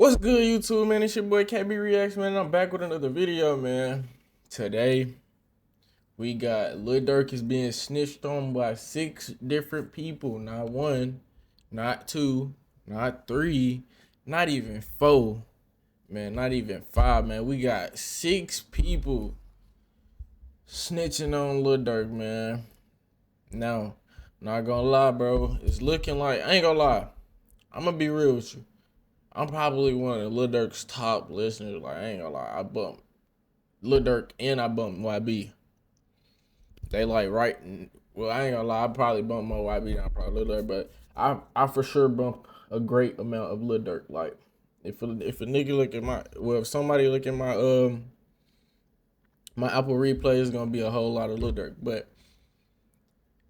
What's good, YouTube, man? It's your boy KB Reacts, man. I'm back with another video, man. Today, we got Lil Durk is being snitched on by 6 different people. Not 1, not 2, not 3, not even 4, man. Not even 5, man. We got 6 people snitching on Lil Durk, man. Now, not gonna lie, bro. It's looking like, I ain't gonna lie. I'm gonna be real with you. I'm probably one of Lil Durk's top listeners. Like, I ain't gonna lie, I bumped Lil Durk and I bumped YB. They like right. Well, I ain't gonna lie, I probably bumped more YB than I probably Lil Durk, but I for sure bump a great amount of Lil Durk. Like, if a nigga look at if somebody look at my my Apple replay, it's gonna be a whole lot of Lil Durk. But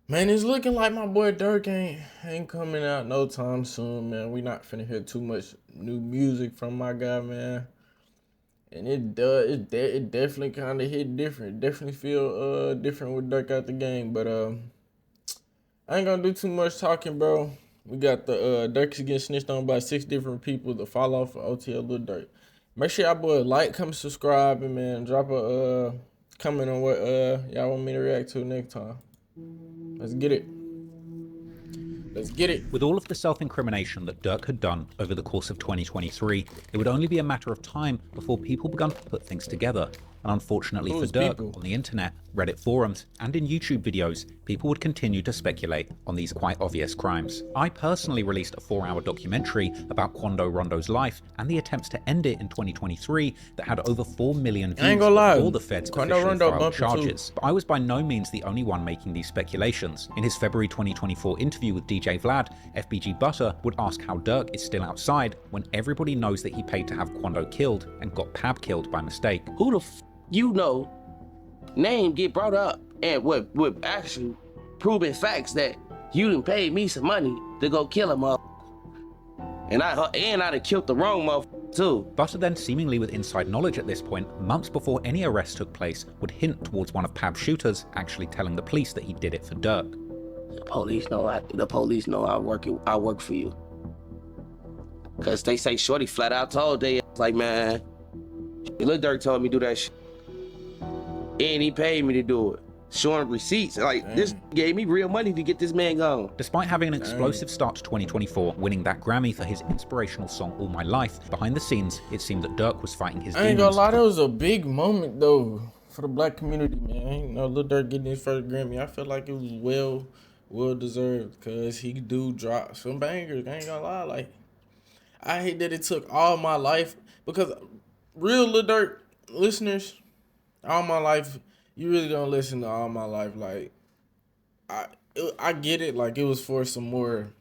man, it's looking like my boy Durk ain't coming out no time soon, man. We not finna hear too much new music from my guy, man. And it definitely kind of hit different. Definitely feel different with Durk out the game. But I ain't gonna do too much talking, bro. We got the Durk is getting snitched on by 6 different people. The follow for OTL Lil Durk. Make sure y'all boy like, comment, subscribe, and man, drop a comment on what y'all want me to react to next time. Let's get it. Let's get it. With all of the self-incrimination that Durk had done over the course of 2023, it would only be a matter of time before people began to put things together. And unfortunately for Durk, on the internet, Reddit forums, and in YouTube videos, people would continue to speculate on these quite obvious crimes. I personally released a 4-hour documentary about Quando Rondo's life and the attempts to end it in 2023 that had over 4 million views before the feds officially filed charges. But I was by no means the only one making these speculations. In his February 2024 interview with DJ Vlad, FBG Butter would ask how Durk is still outside when everybody knows that he paid to have Quando killed and got Pab killed by mistake. Who the name get brought up and with actually proven facts that you done paid me some money to go kill a motherfucker. And I'd have killed the wrong motherfucker too. Butter then, seemingly with inside knowledge at this point, months before any arrest took place, would hint towards one of Pab's shooters actually telling the police that he did it for Durk. The police know I work for you. Cause they say Shorty flat out told they like, man, Lil Durk told me to do that shit. And he paid me to do it. Showing receipts. Like, this gave me real money to get this man gone. Despite having an explosive start to 2024, winning that Grammy for his inspirational song All My Life, behind the scenes, it seemed that Durk was fighting his demons. I ain't gonna lie, that was a big moment, though, for the black community, man. You know, Lil Durk getting his first Grammy, I feel like it was well deserved, because he do drop some bangers. I ain't gonna lie, like, I hate that it took all my life, because real Lil Durk listeners, all my life, you really don't listen to All My Life. Like, I get it. Like, it was for some more,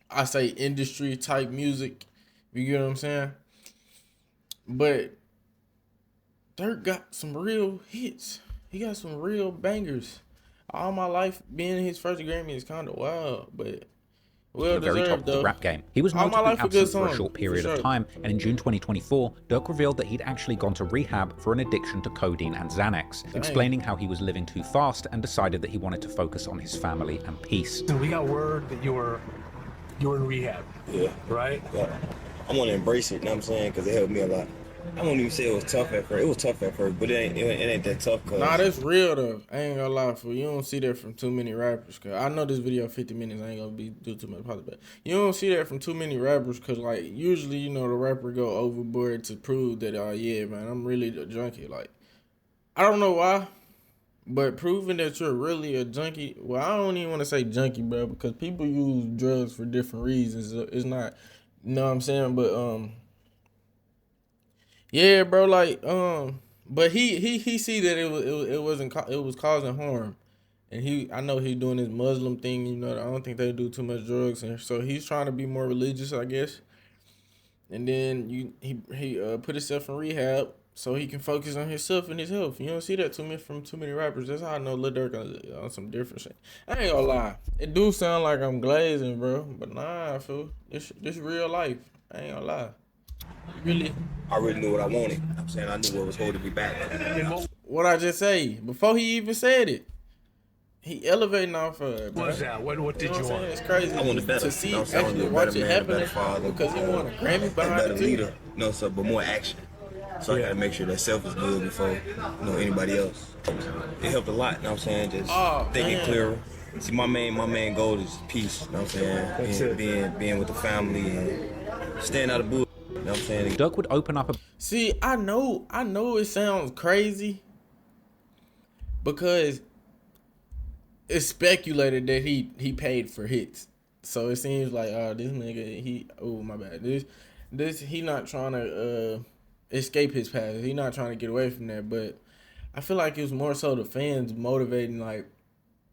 I say, industry type music. You get what I'm saying? But Durk got some real hits. He got some real bangers. All My Life being his first Grammy is kind of wild, but the very top of the rap game. He was notably absent for a short period of time, and in June 2024, Durk revealed that he'd actually gone to rehab for an addiction to codeine and Xanax, explaining how he was living too fast and decided that he wanted to focus on his family and peace. So we got word that you were in rehab. Yeah. Right? Yeah. I want to embrace it, you know what I'm saying? Because it helped me a lot. I won't even say it was tough at first. It was tough at first, but it ain't that tough. Nah, that's real though. I ain't gonna lie for you. You don't see that from too many rappers. Cause I know this video 50 minutes. I ain't gonna do too much probably, but you don't see that from too many rappers. Cause like usually, you know, the rapper go overboard to prove that, oh yeah, man, I'm really a junkie. Like, I don't know why, but proving that you're really a junkie. Well, I don't even want to say junkie, bro, because people use drugs for different reasons. It's not, you know what I'm saying? But yeah, bro, like, but he see that it was causing harm, and I know he's doing his Muslim thing, you know. I don't think they do too much drugs, and so he's trying to be more religious, I guess. And then he put himself in rehab so he can focus on himself and his health. You don't see that from too many rappers. That's how I know Lil Durk on some different shit. I ain't gonna lie, it do sound like I'm glazing, bro, but nah, fool, this real life. I ain't gonna lie. Really? I really knew what I wanted. You know what I'm saying? I knew what was holding me back. What I just say before he even said it. He elevating off of it, bro. What was that? What did you want? It's crazy. I want a better, to see, you know what I'm saying? I want to actually be a watch better it man, a happen better father. because he won a Grammy a behind better it leader. too. You know, so, but more action. So I gotta make sure that self is good before, you know, anybody else. It helped a lot, you know what I'm saying? Just thinking clearer. See, my main goal is peace, you know what I'm saying? Being with the family and staying out of bull, you know what I'm saying? Durk would open up a... See, I know it sounds crazy because it's speculated that he paid for hits. So it seems like, this nigga, my bad. This he not trying to escape his past. He not trying to get away from that. But I feel like it was more so the fans motivating, like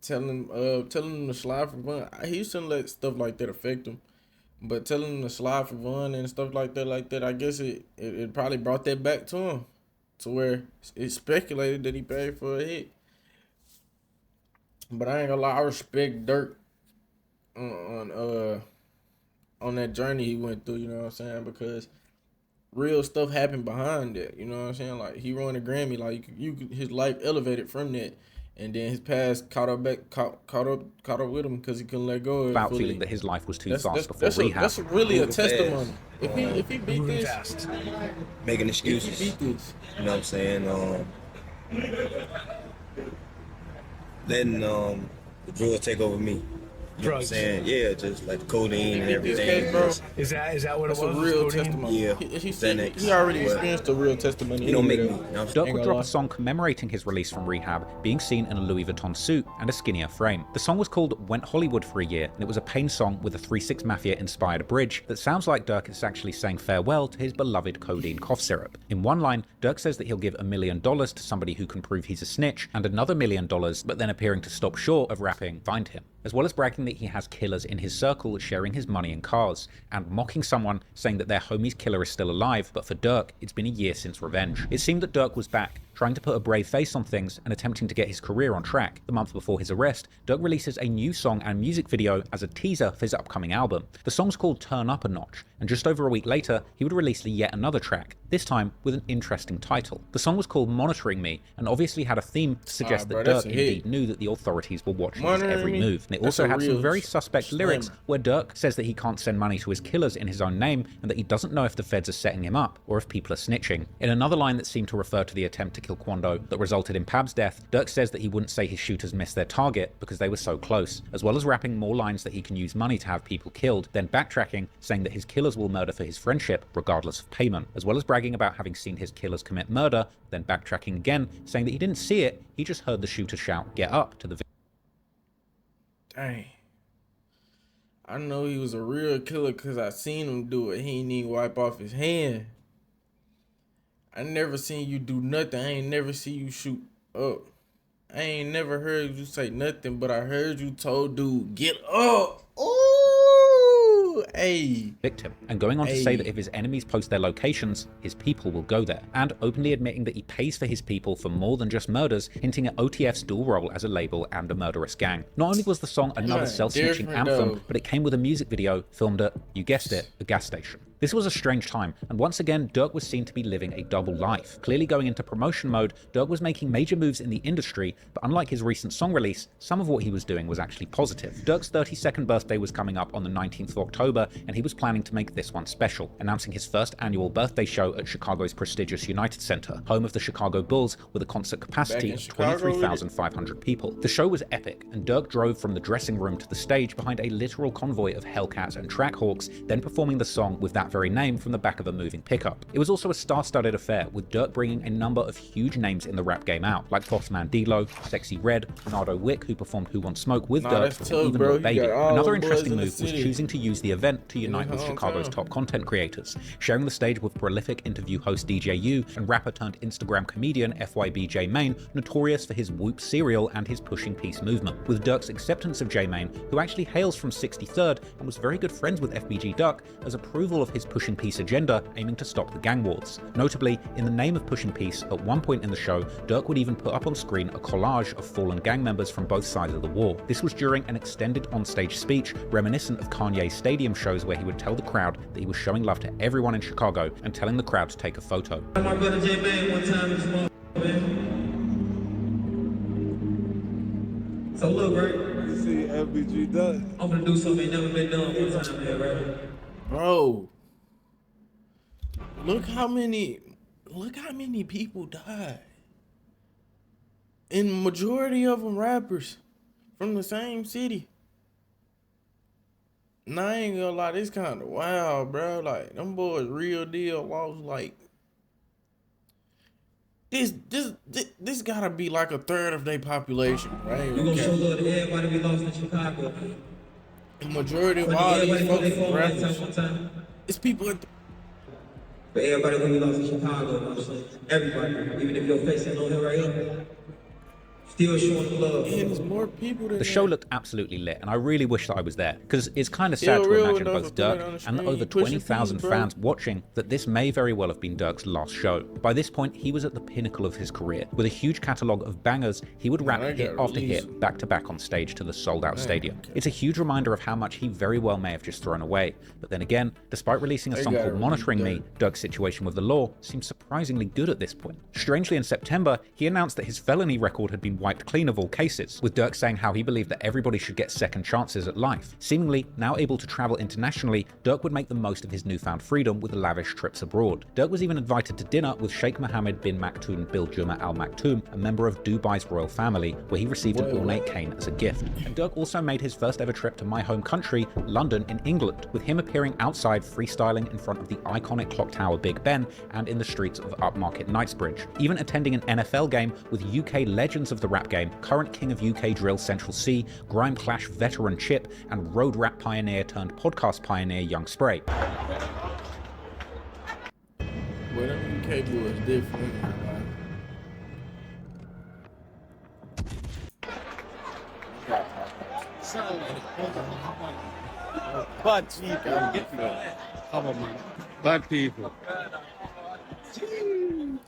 telling him to slide for fun. He shouldn't let stuff like that affect him. But telling him to slide for fun and stuff like that, I guess it probably brought that back to him, to where it's speculated that he paid for a hit. But I ain't gonna lie, I respect Durk on that journey he went through, you know what I'm saying? Because real stuff happened behind that, you know what I'm saying? Like, he won a Grammy, like his life elevated from that, and then his past caught up with him because he couldn't let go of it. About fully. feeling that his life was too fast before rehab. That's really a testimony. If he beat this, making excuses. If he beat this, you know what I'm saying? Letting the drugs take over me. You know what I'm saying? Yeah, just like the codeine and everything. Case, bro, is that what it was? A real testimony. Yeah. He already experienced a real testimony. He don't make me. Durk would drop a song commemorating his release from rehab, being seen in a Louis Vuitton suit and a skinnier frame. The song was called Went Hollywood for a Year, and it was a Pain song with a 3-6 Mafia-inspired bridge that sounds like Durk is actually saying farewell to his beloved codeine cough syrup. In one line, Durk says that he'll give $1 million to somebody who can prove he's a snitch, and another $1 million, but then appearing to stop short of rapping, find him. As well as bragging that he has killers in his circle sharing his money and cars, and mocking someone saying that their homie's killer is still alive, but for Durk, it's been a year since revenge. It seemed that Durk was back, trying to put a brave face on things and attempting to get his career on track. The month before his arrest, Durk releases a new song and music video as a teaser for his upcoming album. The song's called Turn Up a Notch, and just over a week later, he would release yet another track, this time with an interesting title. The song was called Monitoring Me, and obviously had a theme to suggest that Durk indeed knew that the authorities were watching his every move. And it also had some very suspect lyrics where Durk says that he can't send money to his killers in his own name, and that he doesn't know if the feds are setting him up, or if people are snitching. In another line that seemed to refer to the attempt to kill Quando that resulted in Pab's death, Durk says that he wouldn't say his shooters missed their target because they were so close, as well as rapping more lines that he can use money to have people killed, then backtracking, saying that his killers will murder for his friendship, regardless of payment, as well as bragging about having seen his killers commit murder, then backtracking again, saying that he didn't see it, he just heard the shooter shout, "Get up," to the victim. Dang. I know he was a real killer because I seen him do it. He ain't even wipe off his hand. I never seen you do nothing. I ain't never see you shoot up. I ain't never heard you say nothing, but I heard you told dude, get up. Ooh, hey. Victim, and going on to say that if his enemies post their locations, his people will go there, and openly admitting that he pays for his people for more than just murders, hinting at OTF's dual role as a label and a murderous gang. Not only was the song another self-snitching anthem, but it came with a music video filmed at, you guessed it, a gas station. This was a strange time, and once again, Durk was seen to be living a double life. Clearly going into promotion mode, Durk was making major moves in the industry, but unlike his recent song release, some of what he was doing was actually positive. Durk's 32nd birthday was coming up on the 19th of October, and he was planning to make this one special, announcing his first annual birthday show at Chicago's prestigious United Center, home of the Chicago Bulls, with a concert capacity of 23,500 people. The show was epic, and Durk drove from the dressing room to the stage behind a literal convoy of Hellcats and Trackhawks, then performing the song with that very name from the back of a moving pickup. It was also a star-studded affair, with Durk bringing a number of huge names in the rap game out, like Boss Man D-Lo, Sexy Red, Nardo Wick, who performed Who Wants Smoke with Durk, and even Lil Baby. Another interesting move was choosing to use the event to unite with Chicago's top content creators, sharing the stage with prolific interview host DJ U and rapper turned Instagram comedian FYB J Mane, notorious for his Whoop cereal and his pushing peace movement. With Durk's acceptance of J Mane, who actually hails from 63rd and was very good friends with FBG Duck, as approval of his pushing peace agenda aiming to stop the gang wars. Notably, in the name of pushing peace, at one point in the show, Durk would even put up on screen a collage of fallen gang members from both sides of the war. This was during an extended onstage speech reminiscent of Kanye's stadium shows, where he would tell the crowd that he was showing love to everyone in Chicago and telling the crowd to take a photo. My brother J-Man one time in this So look, right? You see FBG does. I'm gonna do something never been done one time, man, right? Bro, look how many people died. And majority of them rappers from the same city. Nah, I ain't gonna lie, this kind of wild, bro. Like, them boys real deal lost, like, this gotta be like a third of their population, right? We gonna show love to everybody we lost in Chicago. The majority of all these folks is rappers. One time. It's people at For everybody when we lost in Chicago, everybody, even if your face ain't on here right here, still showing love. and there's more people than The show that. looked absolutely lit, and I really wish that I was there, because it's kind of Still sad to real imagine with both those put it on Durk the and the screen, over push your 20,000 feet, bro. fans watching that this may very well have been Durk's last show. By this point, he was at the pinnacle of his career. With a huge catalogue of bangers, he would rap that hit got after released. hit back to back on stage to the sold-out stadium. It's a huge reminder of how much he very well may have just thrown away. But then again, despite releasing a They song got called released, Monitoring Me, Durk's situation with the law seems surprisingly good at this point. Strangely, in September, he announced that his felony record had been wiped clean of all cases, with Durk saying how he believed that everybody should get second chances at life. Seemingly, now able to travel internationally, Durk would make the most of his newfound freedom with lavish trips abroad. Durk was even invited to dinner with Sheikh Mohammed bin Maktoum Bil Juma Al Maktoum, a member of Dubai's royal family, where he received an ornate cane as a gift. And Durk also made his first ever trip to my home country, London in England, with him appearing outside freestyling in front of the iconic clock tower Big Ben and in the streets of upmarket Knightsbridge, even attending an NFL game with UK legends of the rap game, current king of UK drill Central C, grime clash veteran Chip, and road rap pioneer turned podcast pioneer Young Spray. Well, them UK boys different. Bad people. Come on, man. Bad people.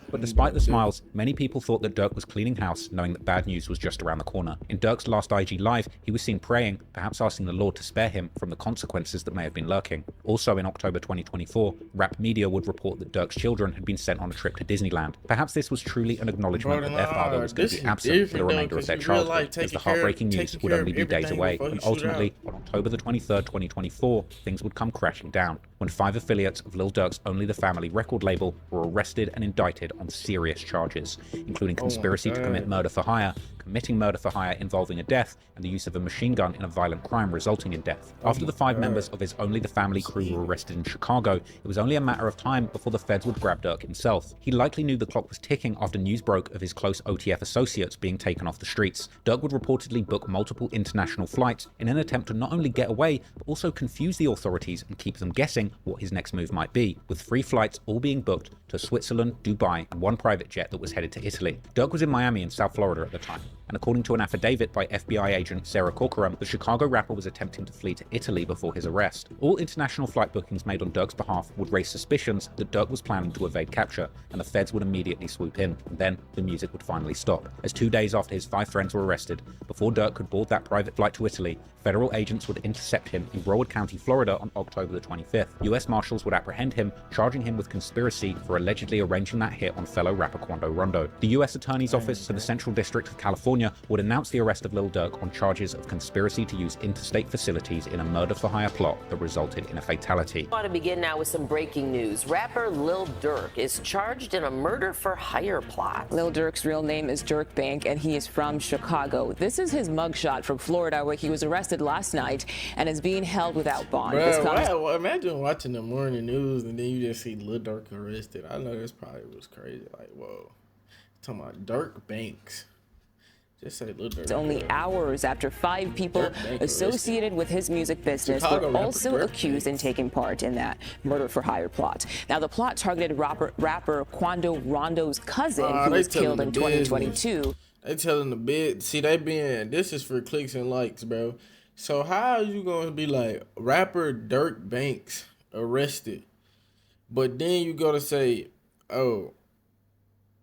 But despite the smiles, many people thought that Durk was cleaning house, knowing that bad news was just around the corner. In Durk's last IG Live, he was seen praying, perhaps asking the Lord to spare him from the consequences that may have been lurking. Also in October 2024, rap media would report that Durk's children had been sent on a trip to Disneyland. Perhaps this was truly an acknowledgement that their father was going to be absent for the remainder of their childhood, as the heartbreaking news would only be days away, and ultimately, on October the 23rd, 2024, things would come crashing down, when 5 affiliates of Lil Durk's Only the Family record label were arrested and indicted on serious charges, including conspiracy to commit murder for hire, committing murder for hire involving a death, and the use of a machine gun in a violent crime resulting in death. After the 5 members of his Only the Family crew were arrested in Chicago, it was only a matter of time before the feds would grab Durk himself. He likely knew the clock was ticking after news broke of his close OTF associates being taken off the streets. Durk would reportedly book multiple international flights in an attempt to not only get away, but also confuse the authorities and keep them guessing what his next move might be, with 3 flights all being booked to Switzerland, Dubai, and 1 private jet that was headed to Italy. Durk was in Miami and South Florida at the time, and according to an affidavit by FBI agent Sarah Corcoran, the Chicago rapper was attempting to flee to Italy before his arrest. All international flight bookings made on Durk's behalf would raise suspicions that Durk was planning to evade capture, and the feds would immediately swoop in, and then the music would finally stop. As 2 days after his 5 friends were arrested, before Durk could board that private flight to Italy, federal agents would intercept him in Broward County, Florida on October the 25th. US Marshals would apprehend him, charging him with conspiracy for allegedly arranging that hit on fellow rapper Quando Rondo. The US Attorney's Office for the Central District of California would announce the arrest of Lil Durk on charges of conspiracy to use interstate facilities in a murder-for-hire plot that resulted in a fatality. I want to begin now with some breaking news. Rapper Lil Durk is charged in a murder-for-hire plot. Lil Durk's real name is Durk Bank, and he is from Chicago. This is his mugshot from Florida, where he was arrested last night and is being held without bond. Bro, imagine watching the morning news and then you just see Lil Durk arrested. I know this probably was crazy. Like, whoa. Talking about Durk Banks. Just say Lil Durk. It's only hours after 5 people associated with his music business were also accused and taking part in that murder-for-hire plot. Now, the plot targeted rapper Quando Rondo's cousin, who was killed in 2022. They telling the bit. See, this is for clicks and likes, bro. So how are you gonna be like rapper Durk Banks arrested, but then you gotta say, oh,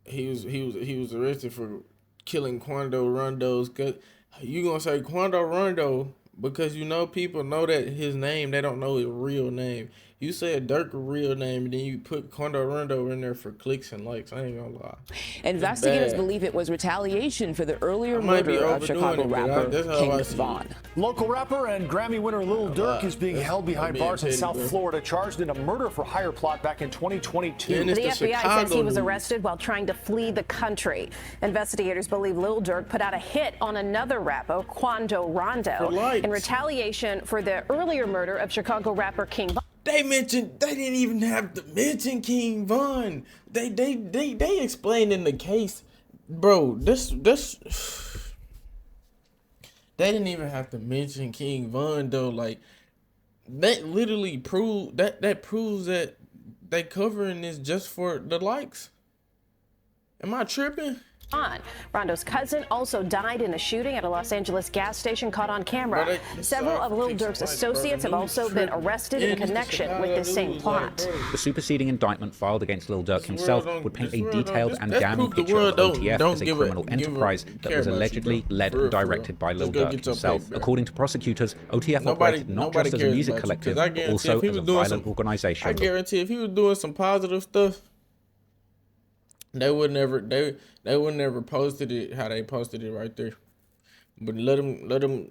he was arrested for killing Quando Rondo's cousin. You gonna say Quando Rondo Because you know people know that his name, they don't know his real name. You said Durk a real name, and then you put Quando Rondo in there for clicks and likes. I ain't gonna lie. Investigators believe it was retaliation for the earlier murder of Chicago rapper King Von. Local rapper and Grammy winner Lil Durk is being held behind bars in South Florida, charged in a murder for hire plot back in 2022. The FBI says he was arrested while trying to flee the country. Investigators believe Lil Durk put out a hit on another rapper, Quando Rondo, in retaliation for the earlier murder of Chicago rapper King Von. They didn't even have to mention King Von. They explained in the case, bro, this they didn't even have to mention King Von though. Like, that literally proves that they covering this just for the likes. Am I tripping? Rondo's cousin also died in a shooting at a Los Angeles gas station caught on camera. Several of Lil Durk's associates have also been arrested in connection with this same plot. The superseding indictment filed against Lil Durk himself would paint a detailed and damning picture of OTF as a criminal enterprise that was allegedly led and directed by Lil Durk himself. According to prosecutors, OTF operated not just as a music collective, but also as a violent organization. I guarantee if he was doing some positive stuff, they would never posted it how they posted it right there. But let them.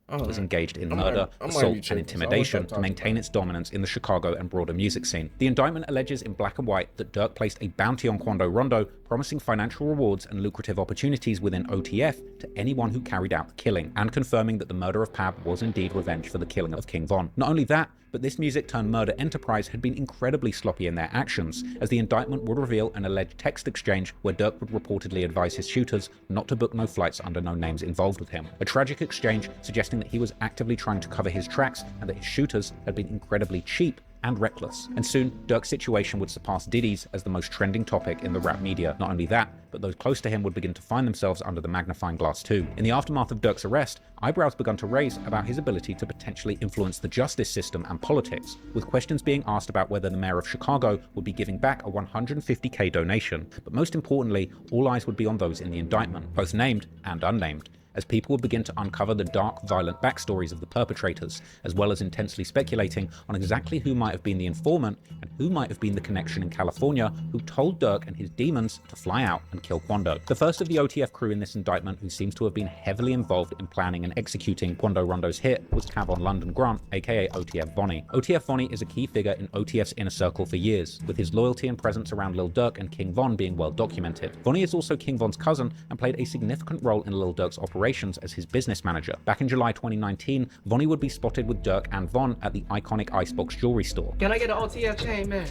Was engaged in murder, assault, and intimidation to maintain its dominance in the Chicago and broader music scene. The indictment alleges in black and white that Durk placed a bounty on Quando Rondo, promising financial rewards and lucrative opportunities within OTF to anyone who carried out the killing, and confirming that the murder of Pab was indeed revenge for the killing of King Von. Not only that, but this music-turned-murder enterprise had been incredibly sloppy in their actions, as the indictment would reveal an alleged text exchange where Durk would reportedly advise his shooters not to book no flights under no names involved with him. A tragic exchange suggesting that he was actively trying to cover his tracks and that his shooters had been incredibly cheap and reckless. And soon, Durk's situation would surpass Diddy's as the most trending topic in the rap media. Not only that, but those close to him would begin to find themselves under the magnifying glass too. In the aftermath of Durk's arrest, eyebrows began to raise about his ability to potentially influence the justice system and politics, with questions being asked about whether the mayor of Chicago would be giving back a $150K donation. But most importantly, all eyes would be on those in the indictment, both named and unnamed, as people would begin to uncover the dark, violent backstories of the perpetrators, as well as intensely speculating on exactly who might have been the informant and who might have been the connection in California who told Durk and his demons to fly out and kill Quando. The first of the OTF crew in this indictment who seems to have been heavily involved in planning and executing Quando Rondo's hit was Cavon London Grant, aka OTF Vonnie. OTF Vonnie is a key figure in OTF's inner circle for years, with his loyalty and presence around Lil Durk and King Von being well documented. Vonnie is also King Von's cousin and played a significant role in Lil Durk's operations as his business manager. Back in July 2019, Vonnie would be spotted with Durk and Von at the iconic Icebox jewelry store. Can I get an OTF chain, man?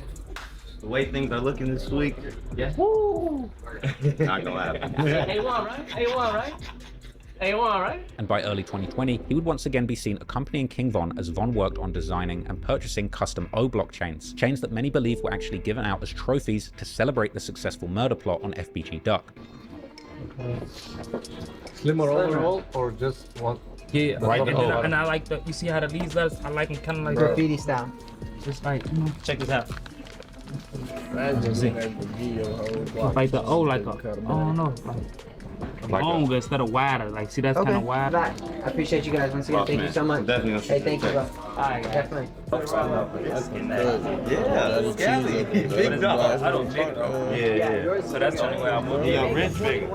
The way things are looking this week, yeah. Woo! Not gonna happen. A1, right? A1, right? A1, right? And by early 2020, he would once again be seen accompanying King Von as Von worked on designing and purchasing custom O-block chains that many believe were actually given out as trophies to celebrate the successful murder plot on FBG Duck. Slim roll or just one? Yeah, right. And I like the, you see how the leaves letters, I like them kind of like graffiti style. Just like, check this out. Like the O, like a, I don't know, like longer instead of wider. Like, see, that's kind of wide. I appreciate you guys once again. Thank you so much. Definitely. Hey, thank you, bro. All right, definitely. Yeah, Scally. Big dog. I don't think so. Yeah. So that's the only way I move. Yeah, rich big.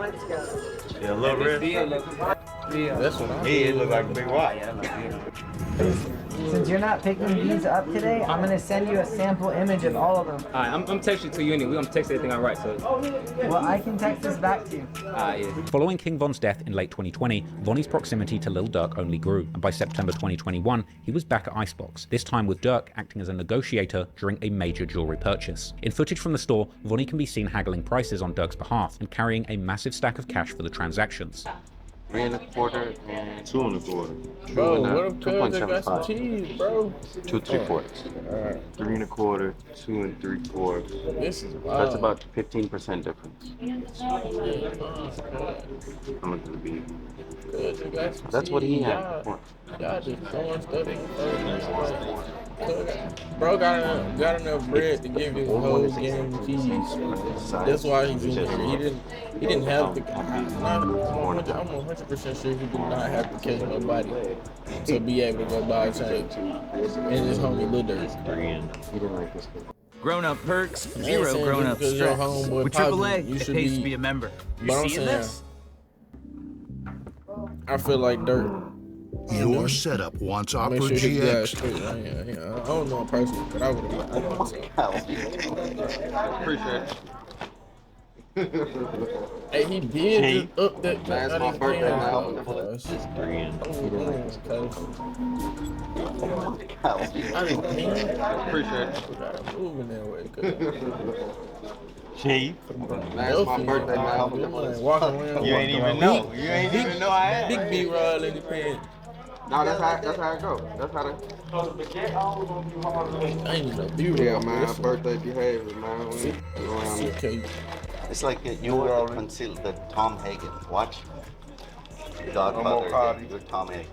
Yeah, a little rich. That's what I it look like a big watch. Since you're not picking these up today, I'm gonna send you a sample image of all of them. Alright, I'm texting to you anyway. We're gonna text everything I write, so. Well, I can text this back to you. Yeah. Following King Von's death in late 2020, Vonnie's proximity to Lil Durk only grew, and by September 2021, he was back at Icebox, this time with Durk acting as a negotiator during a major jewelry purchase. In footage from the store, Vonnie can be seen haggling prices on Durk's behalf and carrying a massive stack of cash for the transactions. 3 1/4 and 2 1/4. Bro, what if cuz got some cheese, bro? 2 3/4. 3 1/4, 2 3/4. This is wild. That's about 15% difference. How much would it be? That's what he had. Y'all just throwing stuff in the Bro got enough bread to give his whole game keys. That's why he's in here. He didn't have to. I'm 100% sure he did not have to catch nobody to be able to go buy a chain. And his homie Lil Durk. Grown-up perks, zero grown-up stress. With AAA, it pays to be a member. You seeing this? I feel like Durk. Your setup wants Opera Sure GX. I don't know him personally, but I would have. Appreciate it. Hey, he did just up that. That's my birthday now. Appreciate it. Moving that way. Chief. That's my birthday now. Walking around. You ain't even know. You ain't even know I had. Big B-Roll in the pen. No, that's how it go. That's how I ain't even know B-Roll. Yeah, man. Birthday behavior, man. Okay. It's like you were concealed the Tom Hagen. Watch. Godfather, you're Tom Hagen.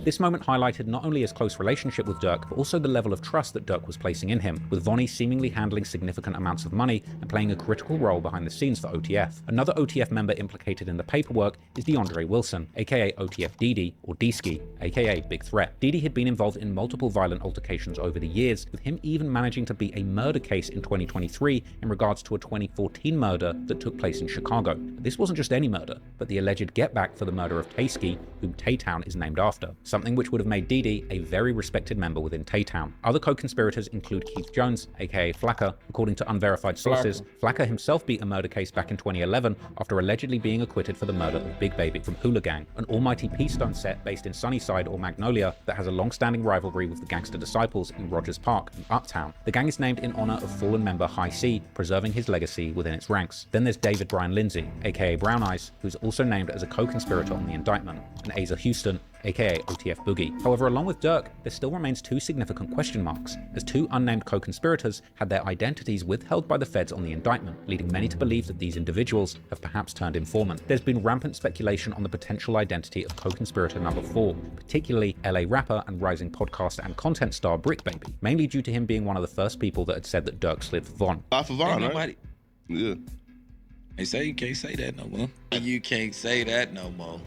This moment highlighted not only his close relationship with Durk, but also the level of trust that Durk was placing in him, with Vonnie seemingly handling significant amounts of money and playing a critical role behind the scenes for OTF. Another OTF member implicated in the paperwork is DeAndre Wilson, aka OTF Didi, or D-Ski, aka Big Threat. Didi had been involved in multiple violent altercations over the years, with him even managing to beat a murder case in 2023 in regards to a 2014 murder that took place in Chicago. But this wasn't just any murder, but the alleged get-back for the murder of Tay-Ski, whom Tay-Town is named after, something which would have made Didi a very respected member within Tay-Town. Other co-conspirators include Keith Jones, aka Flacker. According to unverified sources, Flacker himself beat a murder case back in 2011 after allegedly being acquitted for the murder of Big Baby from Hula Gang, an almighty P-Stone set based in Sunnyside or Magnolia that has a long-standing rivalry with the Gangster Disciples in Rogers Park in Uptown. The gang is named in honor of fallen member High C, preserving his legacy within its ranks. Then there's David Brian Lindsay, aka Brown Eyes, who's also named as a co-conspirator on the indictment, and Asa Houston, aka OTF Boogie. However, along with Durk, there still remains two significant question marks, as two unnamed co-conspirators had their identities withheld by the feds on the indictment, leading many to believe that these individuals have perhaps turned informant. There's been rampant speculation on the potential identity of co-conspirator number 4, particularly LA rapper and rising podcast and content star Brick Baby, mainly due to him being one of the first people that had said that Durk slid for Von. For Von, right? Yeah. They say you can't say that no more. You can't say that no more.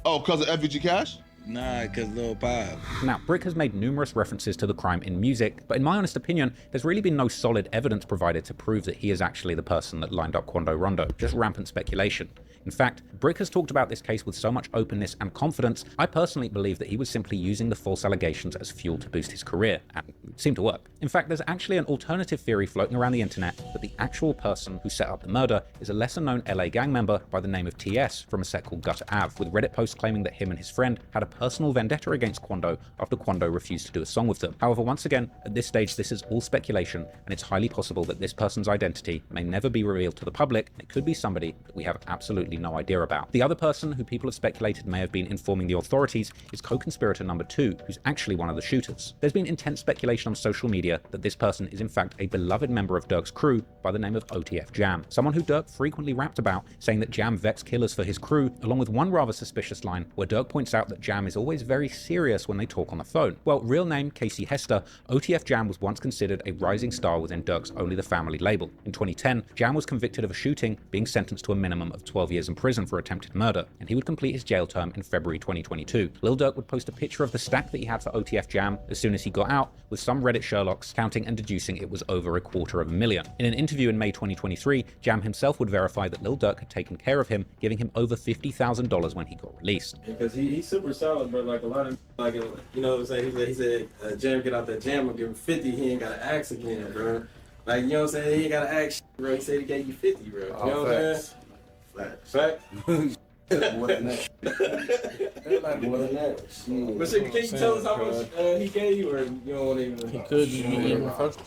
Oh, because of FVG Cash? Nah, because Lil Pop. Now, Brick has made numerous references to the crime in music, but in my honest opinion, there's really been no solid evidence provided to prove that he is actually the person that lined up Quando Rondo, just rampant speculation. In fact, Brick has talked about this case with so much openness and confidence, I personally believe that he was simply using the false allegations as fuel to boost his career, and it seemed to work. In fact, there's actually an alternative theory floating around the internet that the actual person who set up the murder is a lesser-known LA gang member by the name of TS from a set called Gutter Ave, with Reddit posts claiming that him and his friend had a personal vendetta against Quando after Quando refused to do a song with them. However, once again, at this stage, this is all speculation, and it's highly possible that this person's identity may never be revealed to the public, and it could be somebody that we have absolutely no idea about. The other person who people have speculated may have been informing the authorities is co-conspirator number 2, who's actually one of the shooters. There's been intense speculation on social media that this person is in fact a beloved member of Durk's crew by the name of OTF Jam, someone who Durk frequently rapped about, saying that Jam vets killers for his crew, along with one rather suspicious line where Durk points out that Jam is always very serious when they talk on the phone. Well, real name Casey Hester, OTF Jam was once considered a rising star within Durk's Only the Family label. In 2010, Jam was convicted of a shooting, being sentenced to a minimum of 12 years in prison for attempted murder, and he would complete his jail term in February 2022. Lil Durk would post a picture of the stack that he had for OTF Jam as soon as he got out, with some Reddit Sherlocks counting and deducing it was over $250,000. In an interview in May 2023, Jam himself would verify that Lil Durk had taken care of him, giving him over $50,000 when he got released. Because he's super solid, but like a lot of, like, you know what I'm saying? He said Jam get out that jam and give him 50, he ain't got to ask again, bro. Like, you know what I'm saying? He ain't got to ask, bro. He said he gave you 50, bro. You know what I'm saying? Fact. More than that. More than that. But can you tell us how much he gave you, or you don't want to even? He could just be even first.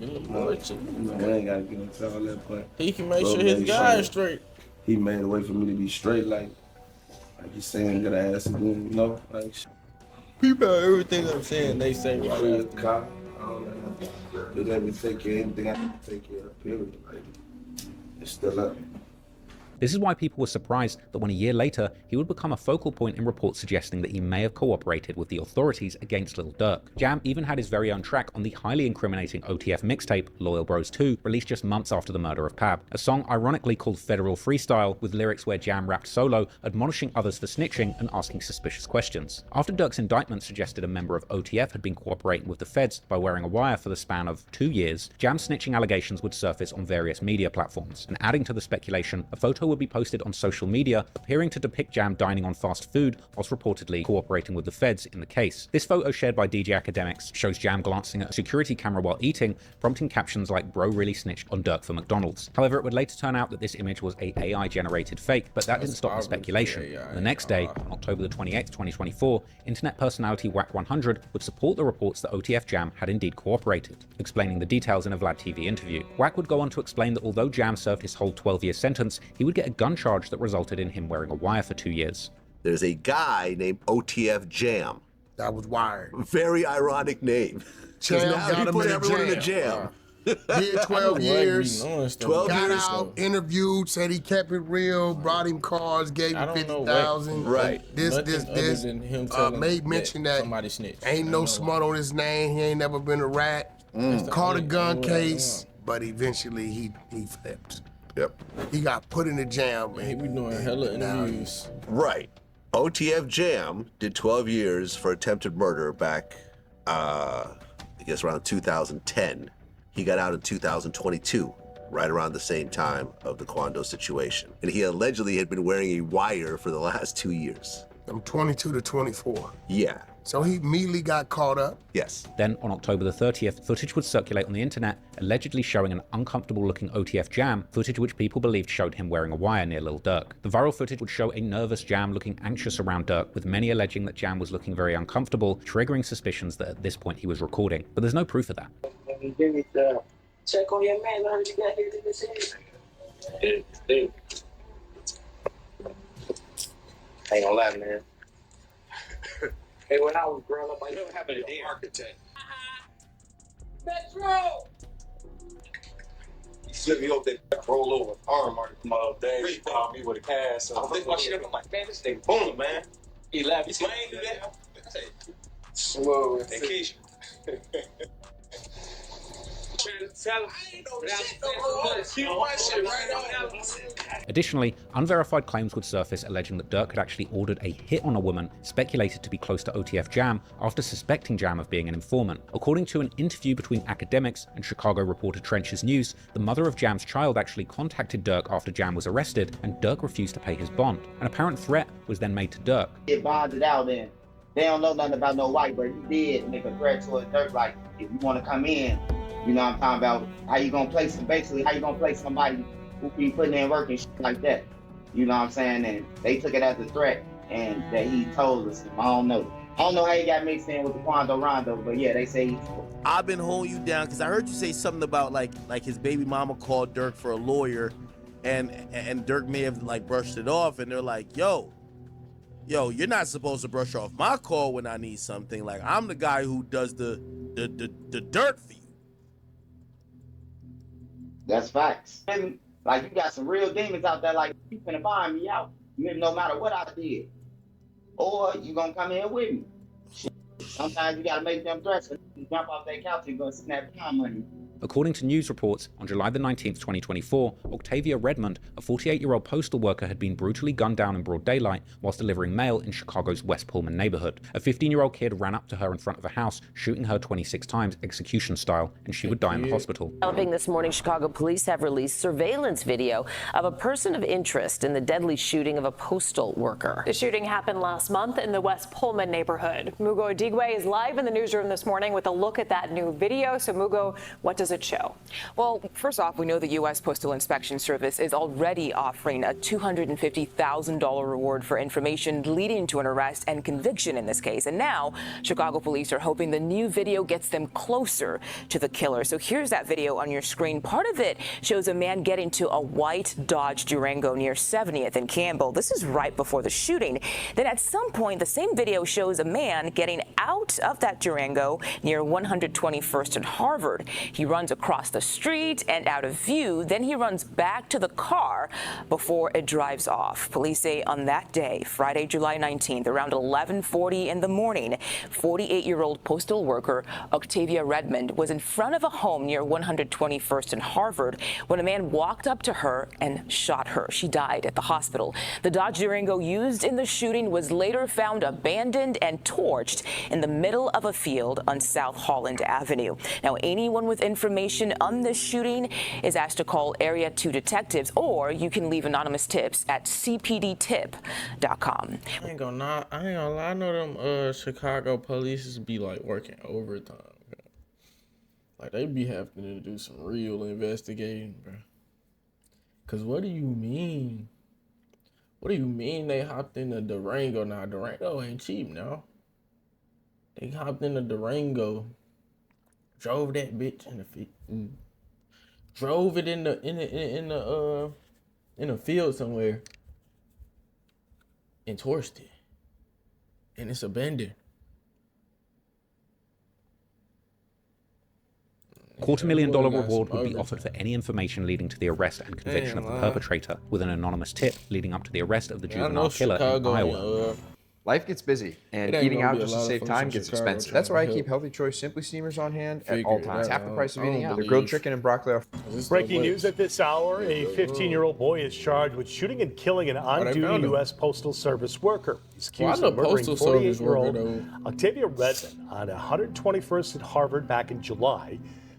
I ain't gotta get into all that, but he can make sure his guy is straight. He made a way for me to be straight, like he's saying, gotta ask again, you know, like. People, everything I'm saying, they say right after. They let me take care of anything I have to take care of, period. Like, it's still up. This is why people were surprised that when a year later, he would become a focal point in reports suggesting that he may have cooperated with the authorities against Lil Durk. Jam even had his very own track on the highly incriminating OTF mixtape, Loyal Bros 2, released just months after the murder of Pab. A song ironically called Federal Freestyle, with lyrics where Jam rapped solo, admonishing others for snitching and asking suspicious questions. After Durk's indictment suggested a member of OTF had been cooperating with the feds by wearing a wire for the span of 2 years, Jam's snitching allegations would surface on various media platforms, and adding to the speculation, a photo would be posted on social media appearing to depict Jam dining on fast food whilst reportedly cooperating with the feds in the case. This photo, shared by DJ Academics, shows Jam glancing at a security camera while eating, prompting captions like "Bro really snitched on Durk for McDonald's." However, it would later turn out that this image was a AI-generated fake, but that didn't stop the speculation. The next day, on October the 28th, 2024, internet personality Wack100 would support the reports that OTF Jam had indeed cooperated, explaining the details in a Vlad TV interview. Wack would go on to explain that although Jam served his whole 12-year sentence, he would get a gun charge that resulted in him wearing a wire for 2 years. There's a guy named OTF Jam. That was wired. Very ironic name. Jam now he put everyone in a jam. Did 12 years, 12 got years. out, interviewed, said he kept it real, brought him cars, gave him 50,000. Right. This. Made mention that ain't no smut on his name. He ain't never been a rat. Caught a gun case, but eventually he flipped. Yep. He got put in the jam. He be doing hella interviews. Right. OTF Jam did 12 years for attempted murder back, I guess around 2010. He got out in 2022, right around the same time of the Quando situation. And he allegedly had been wearing a wire for the last 2 years. From 22 to 24. Yeah. So he immediately got caught up? Yes. Then, on October the 30th, footage would circulate on the internet, allegedly showing an uncomfortable-looking OTF Jam, footage which people believed showed him wearing a wire near Lil Durk. The viral footage would show a nervous Jam looking anxious around Durk, with many alleging that Jam was looking very uncomfortable, triggering suspicions that at this point he was recording. But there's no proof of that. Check on your man, I heard you got here to this area. Hey. I ain't gonna lie, man. Hey, when I was growing up, I never happened to be an architect. Metro! He slipped me over that roll over arm mark. My little dad, he called me with a cast. I think my shit up, I'm like, man, this nigga boom, man. He laughed. He said, I ain't do that. I said, slow. Hey, Keisha. Additionally, unverified claims would surface alleging that Durk had actually ordered a hit on a woman speculated to be close to OTF Jam after suspecting Jam of being an informant. According to an interview between Academics and Chicago reporter Trench's News, the mother of Jam's child actually contacted Durk after Jam was arrested, and Durk refused to pay his bond. An apparent threat was then made to Durk. Get bonded out then. They don't know nothing about no white, but he did make a threat to a Durk, like, if you want to come in, you know what I'm talking about, how you gonna play somebody who be putting in work and shit like that. You know what I'm saying? And they took it as a threat, and that he told us. I don't know how he got mixed in with the Quando Rondo, but yeah, they say I've been holding you down because I heard you say something about like his baby mama called Durk for a lawyer, and Durk may have like brushed it off, and they're like, yo, you're not supposed to brush off my call when I need something. Like, I'm the guy who does the dirt for you. That's facts. And, like, you got some real demons out there, like, you finna find me out, no matter what I did. Or you gonna come in with me. Sometimes you gotta make them threats and jump off that couch and go snap time money. According to news reports, on July the 19th, 2024, Octavia Redmond, a 48-year-old postal worker, had been brutally gunned down in broad daylight whilst delivering mail in Chicago's West Pullman neighborhood. A 15-year-old kid ran up to her in front of a house, shooting her 26 times execution style, and she would die in the hospital. Developing this morning, Chicago police have released surveillance video of a person of interest in the deadly shooting of a postal worker. The shooting happened last month in the West Pullman neighborhood. Mugo Odigwe is live in the newsroom this morning with a look at that new video. So, Mugo, what does it show? Well, first off, we know the U.S. Postal Inspection Service is already offering a $250,000 reward for information leading to an arrest and conviction in this case. And now, Chicago police are hoping the new video gets them closer to the killer. So here's that video on your screen. Part of it shows a man getting to a white Dodge Durango near 70th and Campbell. This is right before the shooting. Then at some point, the same video shows a man getting out of that Durango near 121st and Harvard. He runs runs across the street and out of view. Then he runs back to the car before it drives off. Police say on that day, Friday, July 19th, around 11:40 in the morning, 48-year-old postal worker Octavia Redmond was in front of a home near 121st and Harvard when a man walked up to her and shot her. She died at the hospital. The Dodge Durango used in the shooting was later found abandoned and torched in the middle of a field on South Holland Avenue. Now, anyone with information on this shooting is asked to call Area 2 detectives, or you can leave anonymous tips at cpdtip.com. I ain't gonna lie. I know them Chicago police be like working overtime. Like they be having to do some real investigating, bro. Cause what do you mean? What do you mean they hopped in the Durango? Now Durango ain't cheap now. They hopped in the Durango, drove that bitch in the drove it in the field somewhere, and torched it, and it's abandoned. $250,000 reward would be offered for any information leading to the arrest and conviction of the perpetrator, with an anonymous tip leading up to the arrest of the juvenile killer in Iowa. Life gets busy, and eating out just to save time gets expensive. That's why I keep Healthy Choice Simply Steamers on hand at all times. Half the price of eating out. They're grilled chicken and broccoli are... Breaking news at this hour, a 15-year-old boy is charged with shooting and killing an on-duty U.S. Postal Service worker. He's accused of murdering 48-year-old Octavia Redmond on 121st at Harvard back in July.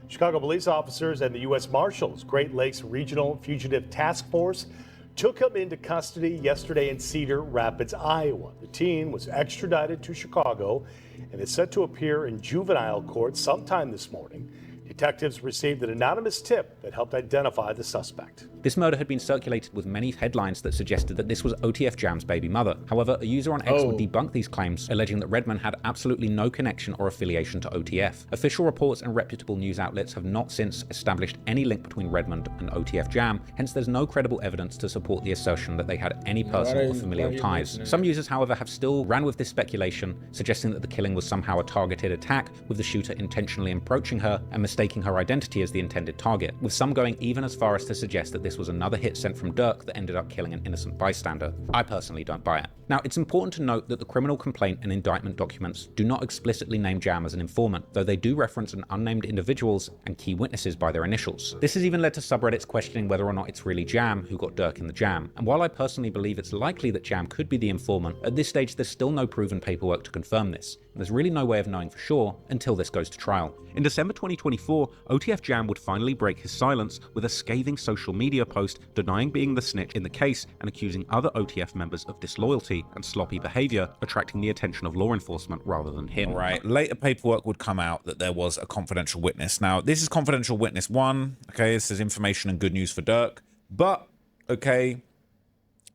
Chicago police officers and the U.S. Marshals Great Lakes Regional Fugitive Task Force took him into custody yesterday in Cedar Rapids, Iowa. The teen was extradited to Chicago and is set to appear in juvenile court sometime this morning. Detectives received an anonymous tip that helped identify the suspect. This murder had been circulated with many headlines that suggested that this was OTF Jam's baby mother. However, a user on X would debunk these claims, alleging that Redmond had absolutely no connection or affiliation to OTF. Official reports and reputable news outlets have not since established any link between Redmond and OTF Jam, hence there's no credible evidence to support the assertion that they had any personal or familial ties. Some users, however, have still ran with this speculation, suggesting that the killing was somehow a targeted attack, with the shooter intentionally approaching her and mistaking her identity as the intended target, with some going even as far as to suggest that this was another hit sent from Durk that ended up killing an innocent bystander. I personally don't buy it. Now, it's important to note that the criminal complaint and indictment documents do not explicitly name Jam as an informant, though they do reference an unnamed individuals and key witnesses by their initials. This has even led to subreddits questioning whether or not it's really Jam who got Durk in the jam. And while I personally believe it's likely that Jam could be the informant, at this stage there's still no proven paperwork to confirm this. There's really no way of knowing for sure until this goes to trial. In December 2024, OTF Jam would finally break his silence with a scathing social media post denying being the snitch in the case and accusing other OTF members of disloyalty and sloppy behavior, attracting the attention of law enforcement rather than him. Right. Later paperwork would come out that there was a confidential witness. Now, this is confidential witness 1. Okay, this is information and good news for Durk. But, okay,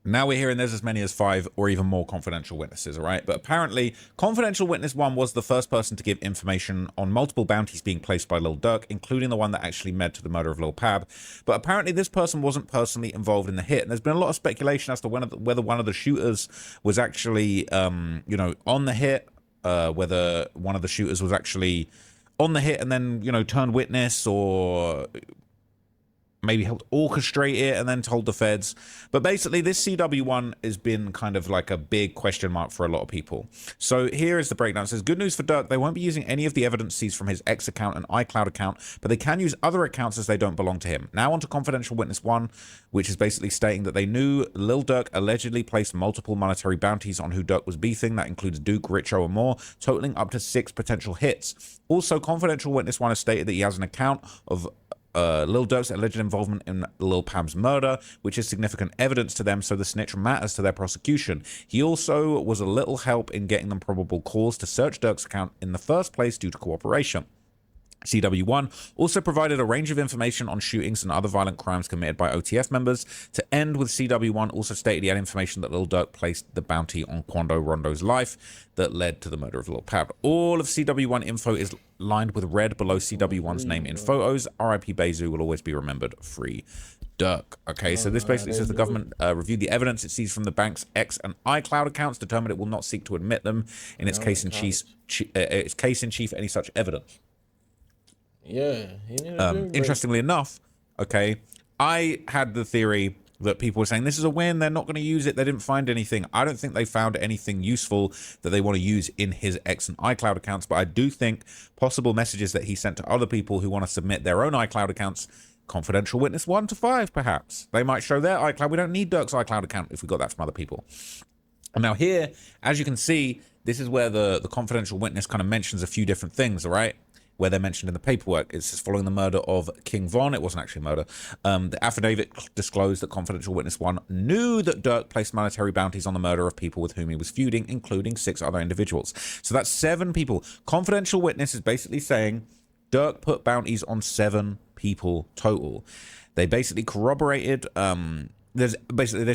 now we're hearing there's as many as 5 or even more confidential witnesses, all right? But apparently, confidential witness 1 was the first person to give information on multiple bounties being placed by Lil Durk, including the one that actually led to the murder of Lil Pab. But apparently this person wasn't personally involved in the hit. And there's been a lot of speculation as to whether one of the shooters was actually, you know, on the hit, whether one of the shooters was actually on the hit and then, you know, turned witness, or maybe helped orchestrate it and then told the feds. But basically this CW1 has been kind of like a big question mark for a lot of people. So here is the breakdown. It says, good news for Durk, they won't be using any of the evidence seized from his X account and iCloud account, but they can use other accounts as they don't belong to him. Now on to confidential witness 1, which is basically stating that they knew Lil Durk allegedly placed multiple monetary bounties on who Durk was beefing. That includes Duke, Richo, and more, totaling up to 6 potential hits. Also, confidential witness 1 has stated that he has an account of Lil Durk's alleged involvement in Lil Pam's murder, which is significant evidence to them, so the snitch matters to their prosecution. He also was a little help in getting them probable cause to search Durk's account in the first place due to cooperation. CW1 also provided a range of information on shootings and other violent crimes committed by OTF members. To end with, CW1 also stated he had information that Lil Durk placed the bounty on Quando Rondo's life that led to the murder of Lil Pab. All of CW1 info is lined with red below CW1's name in photos. RIP Bezu will always be remembered. Free Durk. Okay, so this basically says the government reviewed the evidence it seized from the bank's X and iCloud accounts, determined it will not seek to admit them in its case in chief any such evidence. Yeah, he needed a drink break. Interestingly enough, okay, I had the theory that people were saying this is a win, they're not going to use it, they didn't find anything. I don't think they found anything useful that they want to use in his X and iCloud accounts, but I do think possible messages that he sent to other people who want to submit their own iCloud accounts, confidential witness 1 to 5 perhaps, they might show their iCloud. We don't need Durk's iCloud account if we got that from other people. And now here, as you can see, this is where the confidential witness kind of mentions a few different things, all right? Where they're mentioned in the paperwork. It says following the murder of King Von, it wasn't actually murder, the affidavit disclosed that confidential witness 1 knew that Durk placed monetary bounties on the murder of people with whom he was feuding, including 6 other individuals. So that's 7 people. Confidential witness is basically saying Durk put bounties on 7 people total. They basically corroborated, this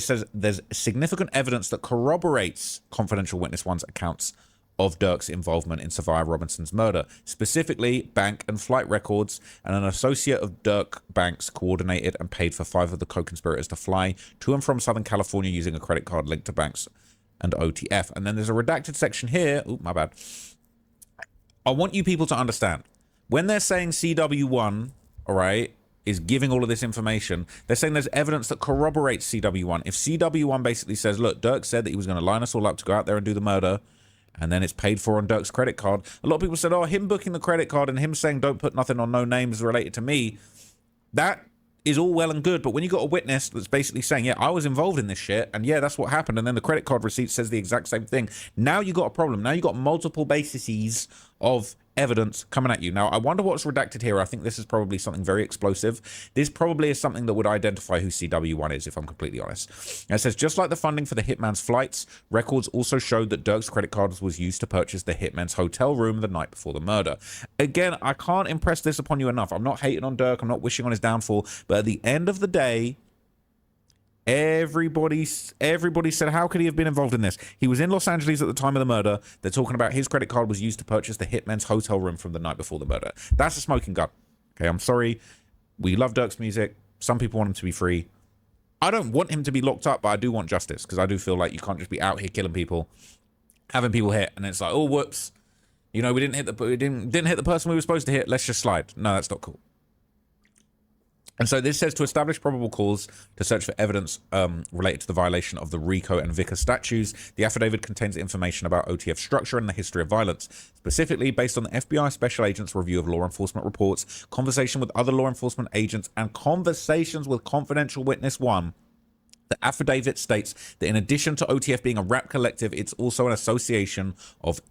says there's significant evidence that corroborates confidential witness 1's accounts of Durk's involvement in Savia Robinson's murder, specifically bank and flight records, and an associate of Durk Banks coordinated and paid for 5 of the co-conspirators to fly to and from Southern California using a credit card linked to Banks and OTF. And then there's a redacted section here. Oh, my bad. I want you people to understand, when they're saying CW1, all right, is giving all of this information, they're saying there's evidence that corroborates CW1. If CW1 basically says, look, Durk said that he was going to line us all up to go out there and do the murder, and then it's paid for on Durk's credit card. A lot of people said, oh, him booking the credit card and him saying don't put nothing on no names related to me, that is all well and good. But when you got a witness that's basically saying, yeah, I was involved in this shit, and yeah, that's what happened, and then the credit card receipt says the exact same thing, now you got a problem. Now you got multiple bases of evidence coming at you. Now, I wonder what's redacted here. I think this is probably something very explosive. This probably is something that would identify who CW1 is, if I'm completely honest. And it says, just like the funding for the hitman's flights, records also showed that Durk's credit card was used to purchase the hitman's hotel room the night before the murder. Again, I can't impress this upon you enough. I'm not hating on Durk. I'm not wishing on his downfall. But at the end of the day, everybody said, how could he have been involved in this? He was in Los Angeles at the time of the murder. They're talking about his credit card was used to purchase the hitman's hotel room from the night before the murder. That's a smoking gun. Okay, I'm sorry. We love Durk's music. Some people want him to be free. I don't want him to be locked up, but I do want justice, because I do feel like you can't just be out here killing people, having people hit, and it's like, oh, whoops, you know, we didn't hit the person we were supposed to hit. Let's just slide. No, that's not cool. And so this says to establish probable cause to search for evidence related to the violation of the RICO and VICA statutes. The affidavit contains information about OTF structure and the history of violence, specifically based on the FBI special agents' review of law enforcement reports, conversation with other law enforcement agents, and conversations with confidential witness 1. The affidavit states that in addition to OTF being a rap collective, it's also an association of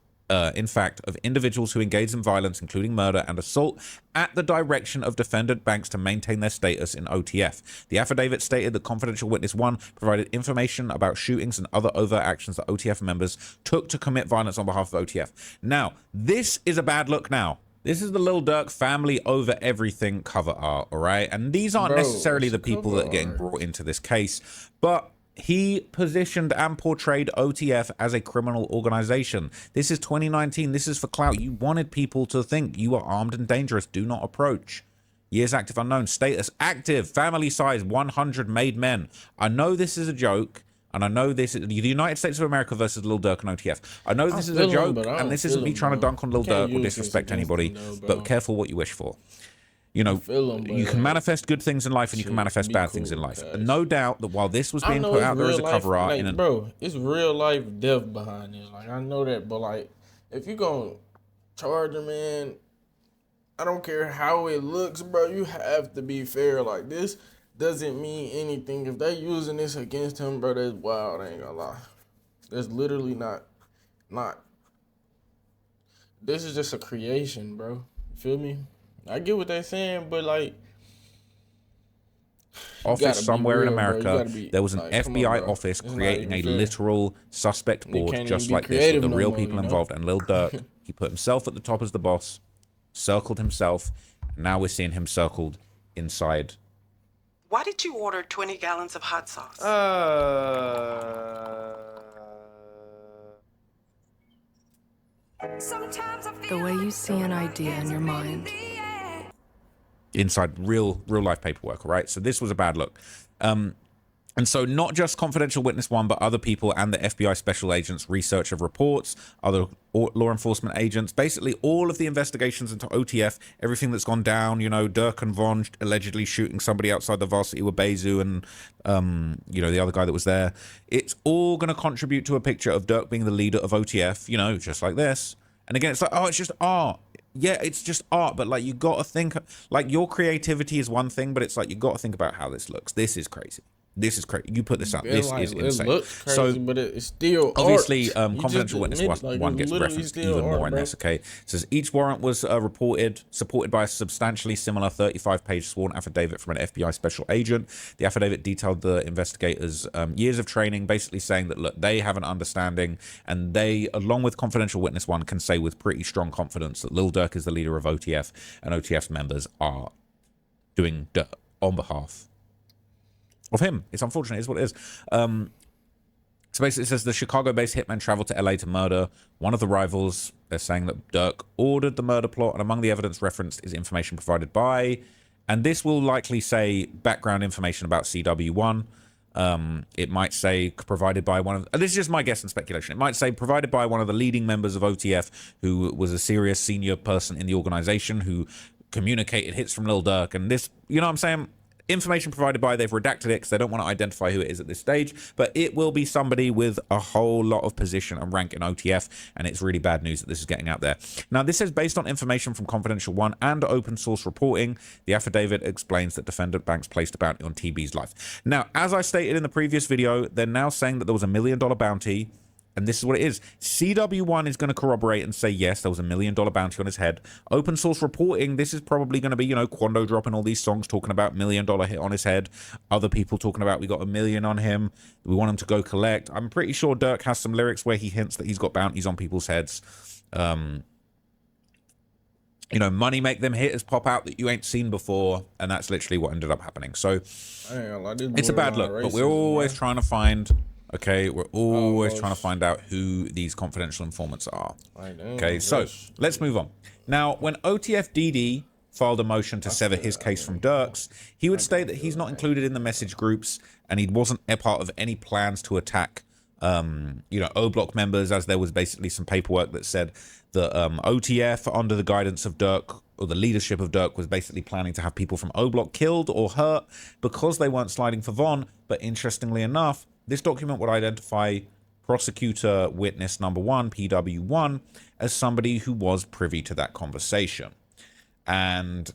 in fact, of individuals who engage in violence, including murder and assault, at the direction of defendant banks to maintain their status in OTF. The affidavit stated that confidential witness 1 provided information about shootings and other overt actions that OTF members took to commit violence on behalf of OTF. Now, this is a bad look now. This is the Lil Durk family over everything cover art, all right? And these aren't necessarily the people that are getting brought into this case, but he positioned and portrayed OTF as a criminal organization. This is 2019. This is for clout. You wanted people to think you are armed and dangerous. Do not approach. Years active unknown. Status active. Family size 100 made men. I know this is a joke. And I know this is the United States of America versus Lil Durk and OTF. I know this is a joke. And this isn't me trying to dunk on Lil Durk or disrespect anybody. But careful what you wish for. You know, you can manifest good things in life and you can manifest bad things in life. And no doubt that while this was being put out there as a cover art, like, bro, it's real life death behind it. Like, I know that, but like, if you gonna charge a man, I don't care how it looks, bro. You have to be fair. Like, this doesn't mean anything. If they using this against him, bro, that's wild. I ain't gonna lie. That's literally not. This is just a creation, bro. You feel me? I get what they're saying, but like, office somewhere in America, there was an FBI office creating a literal suspect board just like this with the real people involved. And Lil Durk, he put himself at the top as the boss, circled himself, and now we're seeing him circled inside. Why did you order 20 gallons of hot sauce? The way you see an idea in your mind. Inside real life paperwork, right? So this was a bad look. And so not just confidential witness one, but other people and the FBI special agents' research of reports, other law enforcement agents, basically all of the investigations into OTF, everything that's gone down, you know, Durk and Von allegedly shooting somebody outside the varsity with Bezu and, you know, the other guy that was there. It's all going to contribute to a picture of Durk being the leader of OTF, you know, just like this. And again, it's like, oh, it's just art. Yeah, it's just art, but like you got to think, like your creativity is one thing, but it's like you got to think about how this looks. This is crazy. This is crazy. You put this up. This is insane. It looks crazy, so, but it's still obviously, art. confidential witness one gets referenced even more in this. Okay, it says each warrant was supported by a substantially similar 35-page sworn affidavit from an FBI special agent. The affidavit detailed the investigators' years of training, basically saying that look, they have an understanding, and they, along with confidential witness one, can say with pretty strong confidence that Lil Durk is the leader of OTF, and OTF's members are doing dirt on behalf of him. It's unfortunate, it's what it is. So basically it says the Chicago-based hitman traveled to LA to murder one of the rivals. They're saying that Durk ordered the murder plot, and among the evidence referenced is information provided by, and this will likely say background information about CW1. It might say provided by one of, this is just my guess and speculation. It might say provided by one of the leading members of OTF, who was a serious senior person in the organization who communicated hits from Lil Durk, and this, you know what I'm saying? Information provided by, they've redacted it because they don't want to identify who it is at this stage, but it will be somebody with a whole lot of position and rank in OTF, and it's really bad news that this is getting out there. Now, this is based on information from Confidential One and open source reporting. The affidavit explains that defendant Banks placed a bounty on TB's life. Now, as I stated in the previous video, they're now saying that there was $1 million bounty. And this is what it is. CW1 is going to corroborate and say, yes, there was $1 million bounty on his head. Open source reporting, this is probably going to be, you know, Quando dropping all these songs talking about $1 million hit on his head. Other people talking about we got $1 million on him. We want him to go collect. I'm pretty sure Durk has some lyrics where he hints that he's got bounties on people's heads. You know, money make them hitters pop out that you ain't seen before. And that's literally what ended up happening. So it's a bad look, but we're always trying to find... Okay, we're always trying to find out who these confidential informants are. Okay, so let's move on. Now, when OTF DD filed a motion to sever his case from Durk's, he would state that he's not included in the message groups and he wasn't a part of any plans to attack, you know, O-Block members, as there was basically some paperwork that said that OTF, under the guidance of Durk, or the leadership of Durk, was basically planning to have people from O-Block killed or hurt because they weren't sliding for Von. But interestingly enough, this document would identify prosecutor witness number 1, PW1, as somebody who was privy to that conversation. And,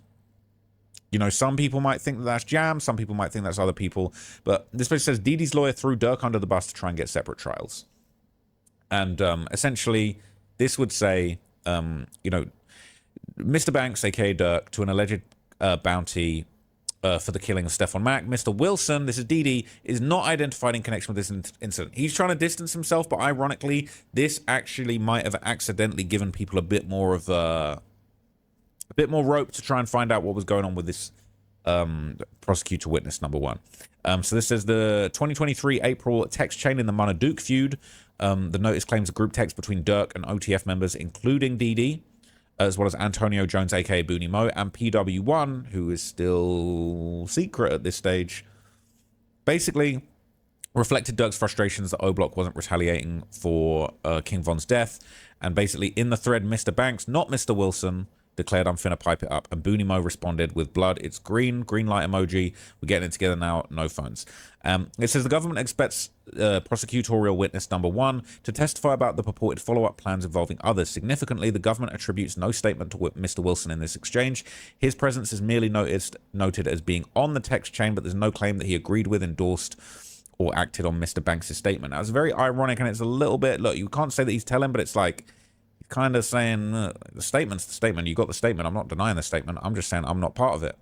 you know, some people might think that that's Jam, some people might think that's other people, but this place says DD's lawyer threw Durk under the bus to try and get separate trials. And essentially, this would say, you know, Mr. Banks, aka Durk, to an alleged bounty for the killing of Stefan Mack. Mr. Wilson, this is DD, is not identified in connection with this incident. He's trying to distance himself, but ironically, this actually might have accidentally given people a bit more of a bit more rope to try and find out what was going on with this prosecutor witness number 1. So this says the 2023 April text chain in the Duke feud. The notice claims a group text between Durk and OTF members, including DD, as well as Antonio Jones, aka Booney Mo, and PW1, who is still secret at this stage, basically reflected Durk's frustrations that O-Block wasn't retaliating for King Von's death. And basically in the thread, Mr. Banks, not Mr. Wilson, declared, "I'm finna pipe it up." And Booney Mo responded with blood. It's green light emoji. We're getting it together now. No phones. It says the government expects prosecutorial witness number 1 to testify about the purported follow-up plans involving others. Significantly, the government attributes no statement to Mr. Wilson in this exchange. His presence is merely noted as being on the text chain, but there's no claim that he agreed with, endorsed, or acted on Mr. Banks' statement. Now, it's very ironic, and it's a little bit, look, you can't say that he's telling, but it's like, kind of saying the statement's the statement. You got the statement. I'm not denying the statement. I'm just saying I'm not part of it.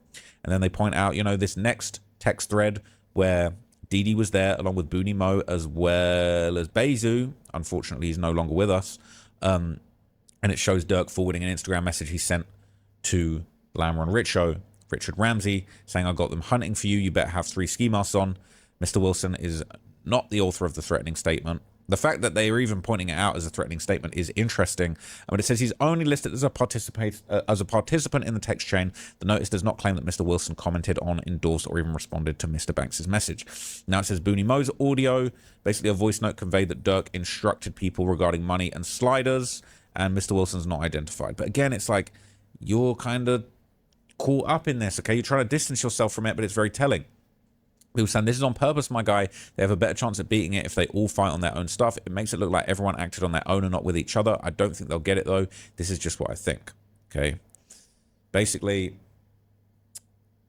And then they point out, you know, this next text thread where DD was there along with Booney Mo as well as Bezu. Unfortunately, he's no longer with us. And it shows Durk forwarding an Instagram message he sent to Lamron Richard Ramsey, saying, "I got them hunting for you. You better have 3 ski masks on." Mr. Wilson is not the author of the threatening statement. The fact that they are even pointing it out as a threatening statement is interesting. But it says he's only listed as a participant in the text chain. The notice does not claim that Mr. Wilson commented on, endorsed, or even responded to Mr. Banks's message. Now it says Booney Mo's audio, basically a voice note conveyed that Durk instructed people regarding money and sliders, and Mr. Wilson's not identified. But again, it's like you're kind of caught up in this, okay? You're trying to distance yourself from it, but it's very telling. People saying this is on purpose, my guy. They have a better chance at beating it if they all fight on their own stuff. It makes it look like everyone acted on their own and not with each other. I don't think they'll get it, though. This is just what I think, okay? Basically,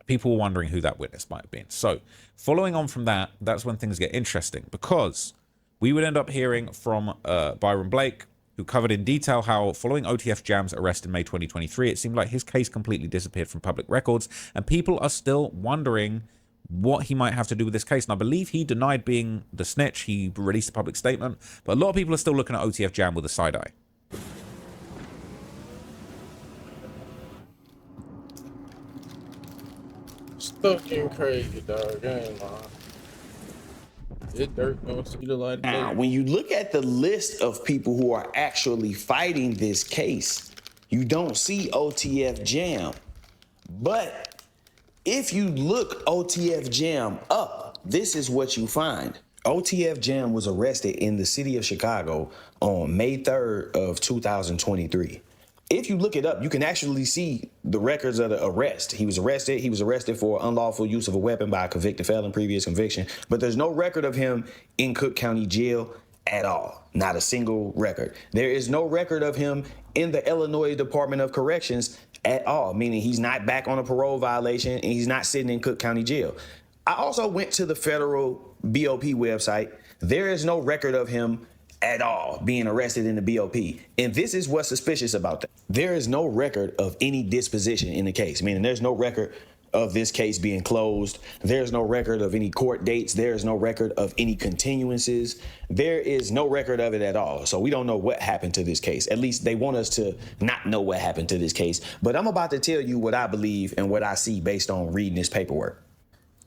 people were wondering who that witness might have been. So, following on from that, that's when things get interesting, because we would end up hearing from Byron Blake, who covered in detail how, following OTF Jam's arrest in May 2023, it seemed like his case completely disappeared from public records, and people are still wondering what he might have to do with this case. And I believe he denied being the snitch. He released a public statement, but a lot of people are still looking at OTF Jam with a side eye. Stuff getting crazy, dog. I ain't lying. Durk gonna see the light of day. Now, when you look at the list of people who are actually fighting this case, you don't see OTF Jam. But if you look OTF Jam up, this is what you find. OTF Jam was arrested in the city of Chicago on May 3rd of 2023. If you look it up, you can actually see the records of the arrest. He was arrested for unlawful use of a weapon by a convicted felon, previous conviction, but there's no record of him in Cook County Jail at all. Not a single record. There is no record of him in the Illinois Department of Corrections at all, meaning he's not back on a parole violation and he's not sitting in Cook County Jail. I also went to the federal BOP website. There is no record of him at all being arrested in the BOP. And this is what's suspicious about that. There is no record of any disposition in the case, meaning there's no record of this case being closed. There's no record of any court dates. There's no record of any continuances. There is no record of it at all. So we don't know what happened to this case. At least they want us to not know what happened to this case. But I'm about to tell you what I believe and what I see based on reading this paperwork.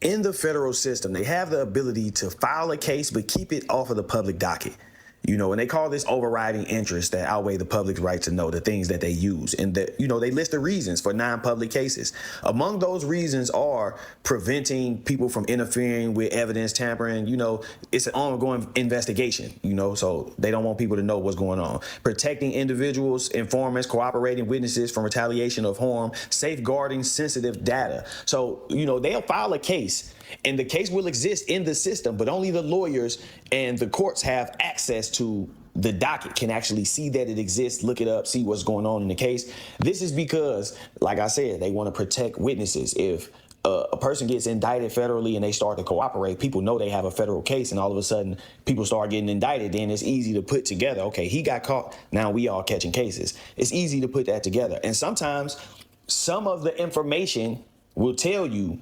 In the federal system, they have the ability to file a case, but keep it off of the public docket. You know, and they call this overriding interest that outweigh the public's right to know, the things that they use. And that, you know, they list the reasons for non-public cases. Among those reasons are preventing people from interfering with evidence tampering. You know, it's an ongoing investigation, you know, so they don't want people to know what's going on. Protecting individuals, informants, cooperating witnesses from retaliation of harm, safeguarding sensitive data. So, you know, they'll file a case and the case will exist in the system, but only the lawyers and the courts have access to the docket, can actually see that it exists, look it up, see what's going on in the case. This is because, like I said, they want to protect witnesses. If a person gets indicted federally and they start to cooperate, people know they have a federal case, and all of a sudden people start getting indicted, then it's easy to put together, okay, he got caught, now we all catching cases. It's easy to put that together. And sometimes some of the information will tell you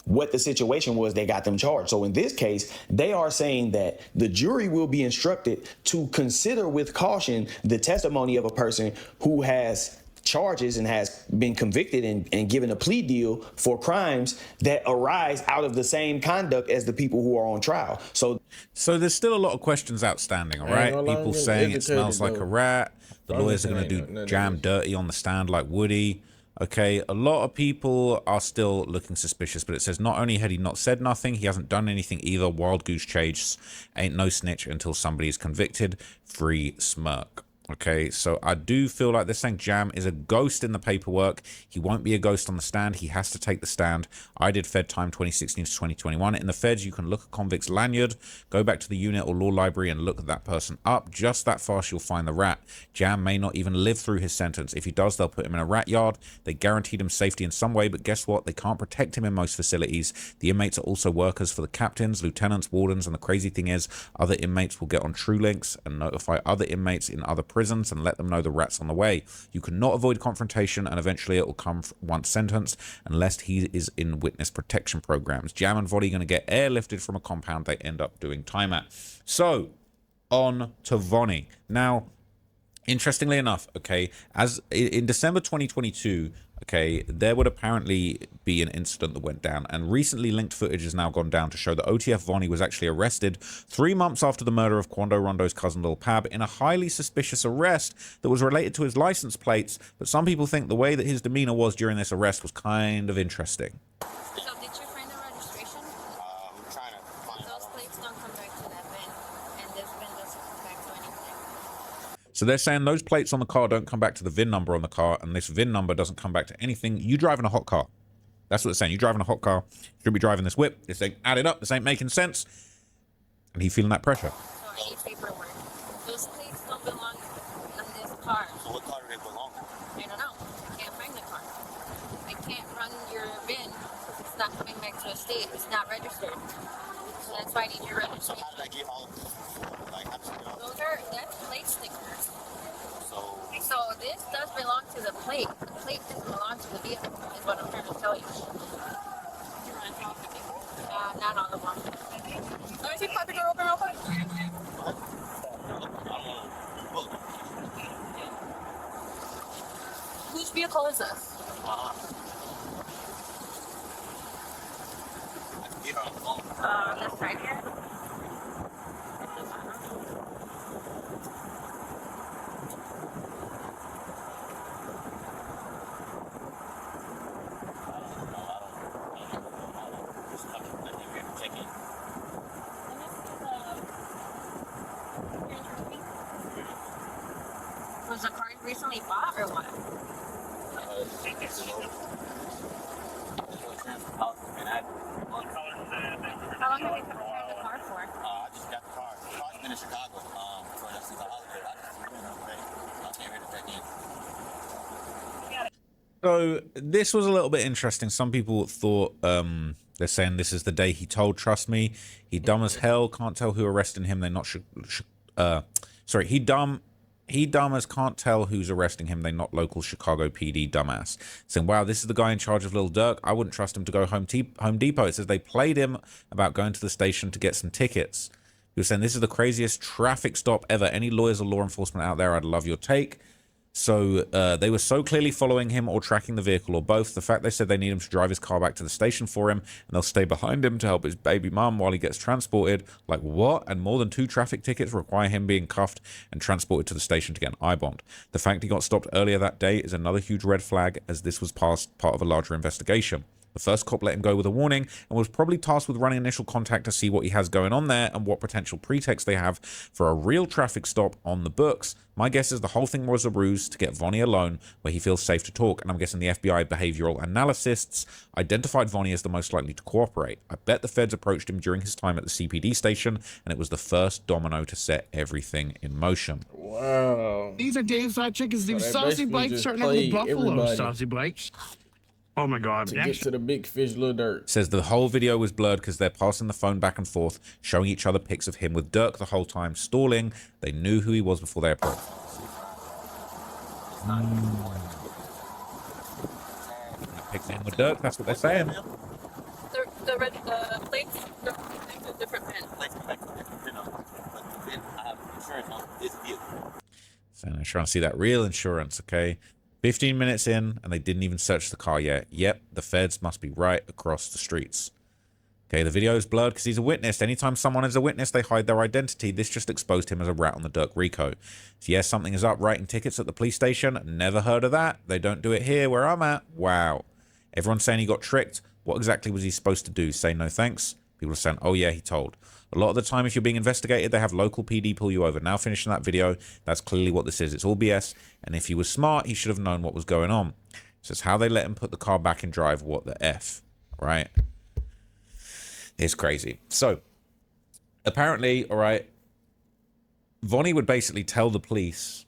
what the situation was that got them charged. So in this case, they are saying that the jury will be instructed to consider with caution the testimony of a person who has charges and has been convicted and given a plea deal for crimes that arise out of the same conduct as the people who are on trial. So there's still a lot of questions outstanding, all right? People saying it smells like a rat. The lawyers are going to do Jam dirty on the stand like Woody. Okay, a lot of people are still looking suspicious, but it says not only had he not said nothing, he hasn't done anything either. Wild goose chase, ain't no snitch until somebody is convicted. Free smirk. Okay, so I do feel like they're saying Jam is a ghost in the paperwork. He won't be a ghost on the stand. He has to take the stand. I did Fed time 2016 to 2021. In the Feds, you can look at convict's lanyard, go back to the unit or law library and look that person up. Just that fast, you'll find the rat. Jam may not even live through his sentence. If he does, they'll put him in a rat yard. They guaranteed him safety in some way, but guess what? They can't protect him in most facilities. The inmates are also workers for the captains, lieutenants, wardens, and the crazy thing is, other inmates will get on TrueLinks and notify other inmates in other prisons and let them know the rat's on the way. You cannot avoid confrontation, and eventually it will come once sentenced, unless he is in witness protection programs. Jam and Volley going to get airlifted from a compound they end up doing time at. So, on to Vonnie. Now, Interestingly enough, okay, as in December 2022, okay, there would apparently be an incident that went down, and recently linked footage has now gone down to show that OTF Vonnie was actually arrested 3 months after the murder of Quando Rondo's cousin Lil Pab in a highly suspicious arrest that was related to his license plates, but some people think the way that his demeanor was during this arrest was kind of interesting. So did you find the registration? I'm trying to find Those plates don't come back to that bin, and this bin doesn't come back to anything. So they're saying those plates on the car don't come back to the VIN number on the car, and this VIN number doesn't come back to anything. You driving a hot car. That's what it's saying. You driving a hot car. You should be driving this whip. This ain't added up. This ain't making sense. And he feeling that pressure. So any paperwork. Those plates don't belong on this car. So what car do they belong to? I don't know. I can't find the car. I can't run your bin because it's not coming back to a state. It's not registered. So that's why I need your registration. So how did I get all of this? Like, how did you know? That's plate stickers. So this does belong to the plate. The plate doesn't belong to the vehicle, is what I'm trying to tell you. You want to talk to me? Not all of them. Let me see, pop the door open real quick. Whose vehicle is this? This right here. Was the car recently bought or what? How long have you had the car for? I just got the car. The car's been in Chicago for a holiday. I came here to check in. So this was a little bit interesting. Some people thought they're saying this is the day he told. Trust me, he dumb as hell. Can't tell who arresting him. They're not. Sorry, he dumb as can't tell who's arresting him. They're not local Chicago PD dumbass. Saying, wow, this is the guy in charge of Lil Durk. I wouldn't trust him to go Home Depot. It says they played him about going to the station to get some tickets. He was saying this is the craziest traffic stop ever. Any lawyers or law enforcement out there, I'd love your take. So they were so clearly following him or tracking the vehicle or both. The fact they said they need him to drive his car back to the station for him and they'll stay behind him to help his baby mum while he gets transported. Like what? And more than 2 traffic tickets require him being cuffed and transported to the station to get an I-bond. The fact he got stopped earlier that day is another huge red flag, as this was part of a larger investigation. The first cop let him go with a warning and was probably tasked with running initial contact to see what he has going on there and what potential pretext they have for a real traffic stop on the books. My guess is the whole thing was a ruse to get Vonnie alone where he feels safe to talk, and I'm guessing the FBI behavioral analysts identified Vonnie as the most likely to cooperate. I bet the feds approached him during his time at the CPD station, and it was the first domino to set everything in motion. Wow. These are Dave's Fried Chickens. These sausage bites starting off with buffalo sausage bites. Oh my God. To get to the big fish, Lil Durk. Says the whole video was blurred because they're passing the phone back and forth, showing each other pics of him with Durk the whole time, stalling. They knew who he was before they approached. Pics of him with Durk, that's what they're saying. The plates are connected to different pins. So they're trying to see that real insurance, okay? 15 minutes in, and they didn't even search the car yet. Yep, the feds must be right across the streets. Okay, the video is blurred because he's a witness. Anytime someone is a witness, they hide their identity. This just exposed him as a rat on the Durk Rico. So yes, something is up, writing tickets at the police station. Never heard of that. They don't do it here where I'm at. Wow. Everyone's saying he got tricked. What exactly was he supposed to do? Say no thanks? People are saying, oh yeah, he told. A lot of the time, if you're being investigated, they have local PD pull you over. Now finishing that video, that's clearly what this is. It's all BS. And if he was smart, he should have known what was going on. So it's how they let him put the car back in drive. What the F, right? It's crazy. So apparently, all right, Vonnie would basically tell the police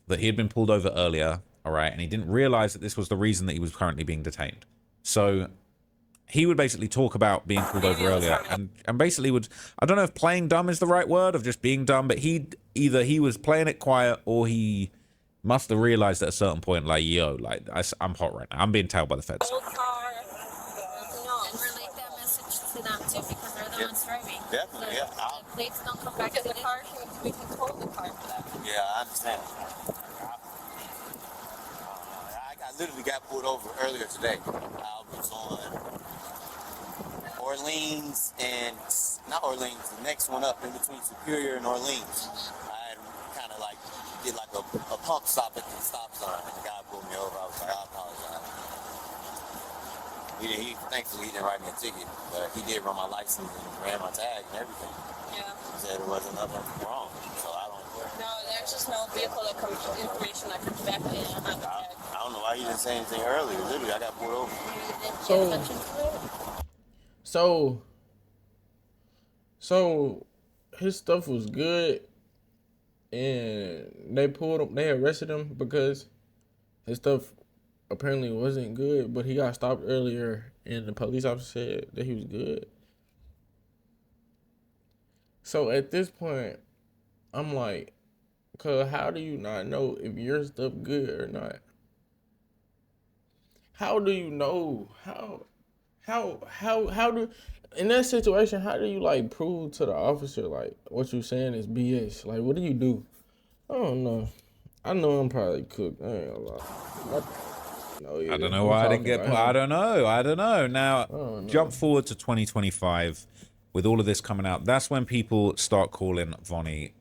that he had been pulled over earlier, all right, and he didn't realize that this was the reason that he was currently being detained. So he would basically talk about being pulled over earlier and basically would, I don't know if playing dumb is the right word, of just being dumb, but either he was playing it quiet or he must have realized at a certain point, like, yo, like, I'm hot right now. I'm being tailed by the feds. Old car, and relate that message to them too, because they're the ones driving. Definitely, yeah. plates don't come back to the car, we can tow the car for that. Yeah, I understand. I literally got pulled over earlier today. I was on Orleans and, not Orleans, the next one up in between Superior and Orleans. I had kind of like, did like a pump stop at the stop sign, and the guy pulled me over. I was like, I apologize. Thankfully, he didn't write me a ticket, but he did run my license and ran my tag and everything. Yeah. He said it wasn't nothing wrong, so I don't care. No, there's just no vehicle that comes, information that comes back in on the tag. I don't know why you didn't say anything earlier. Literally, I got pulled over. So his stuff was good, and they pulled him. They arrested him because his stuff apparently wasn't good, but he got stopped earlier, and the police officer said that he was good. So at this point, I'm like, cause how do you not know if your stuff good or not? How do you know? How do, in that situation, how do you like prove to the officer like what you saying is BS? Like, what do you do? I don't know. I know I'm probably cooked. I ain't gonna lie. I don't know why I didn't get. I don't know. Now, jump forward to 2025, with all of this coming out. That's when people start calling Vonnie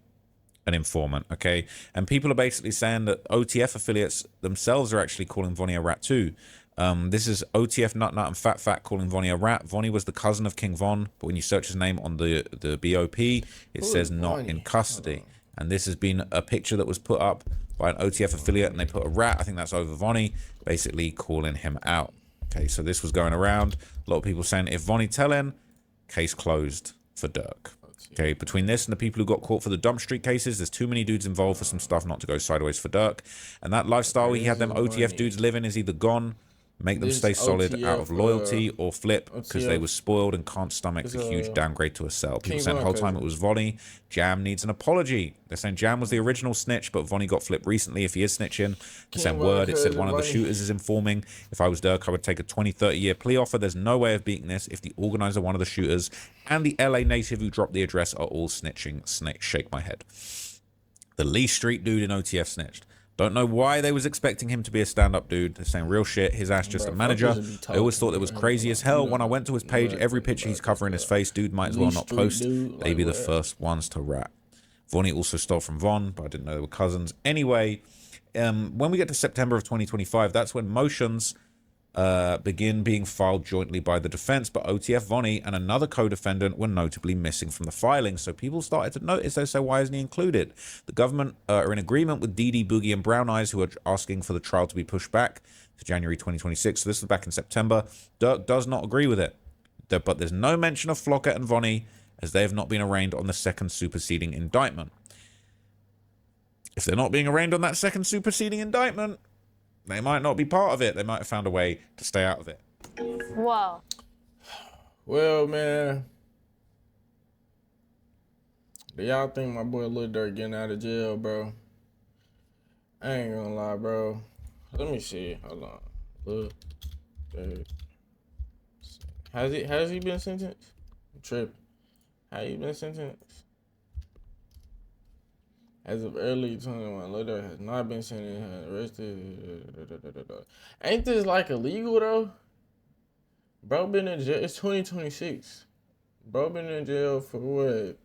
an informant, okay? And people are basically saying that OTF affiliates themselves are actually calling Vonnie a rat too. This is OTF Nut and Fat calling Vonnie a rat. Vonnie was the cousin of King Von, but when you search his name on the BOP, it says not in custody. And this has been a picture that was put up by an OTF affiliate, and they put a rat, I think that's over Vonnie, basically calling him out. Okay, so this was going around. A lot of people saying, if Vonnie telling, case closed for Durk. Okay, between this and the people who got caught for the Dump Street cases, there's too many dudes involved for some stuff not to go sideways for Durk. And that lifestyle he had them OTF dudes living is either gone, make them stay solid out of loyalty, or flip because they were spoiled and can't stomach the huge downgrade to a cell. People saying the whole time it was Vonnie. Jam needs an apology. They're saying Jam was the original snitch, but Vonnie got flipped recently if he is snitching. The same word, it said one of the shooters is informing. If I was Durk, I would take a 20-30 year plea offer. There's no way of beating this if the organizer, one of the shooters, and the LA native who dropped the address are all snitching. Shake my head. The Lee Street dude in OTF snitched. Don't know why they was expecting him to be a stand-up dude. They're saying real shit. His ass just a manager. I always thought it was crazy as hell. When I went to his page, every picture he's covering his face. Dude might as well not post. They be the first ones to rat. Vonnie also stole from Von, but I didn't know they were cousins. Anyway, when we get to September of 2025, that's when motions begin being filed jointly by the defense, but OTF Vonnie and another co-defendant were notably missing from the filing. So people started to notice, they say, why isn't he included? The government are in agreement with DD, Boogie, and Brown Eyes, who are asking for the trial to be pushed back to January 2026. So this was back in September. Durk does not agree with it. But there's no mention of Flockett and Vonnie, as they have not been arraigned on the second superseding indictment. If they're not being arraigned on that second superseding indictment, they might not be part of it. They might have found a way to stay out of it. Whoa. Well, man. Do y'all think my boy Lil Durk getting out of jail, bro? I ain't gonna lie, bro. Let me see. Hold on. Lil Durk. Has he been sentenced? I'm tripping. How you been sentenced? As of early 21, Lil Durk has not been sentenced, arrested. Ain't this like illegal though? Bro been in jail. It's 2026. Bro been in jail for what?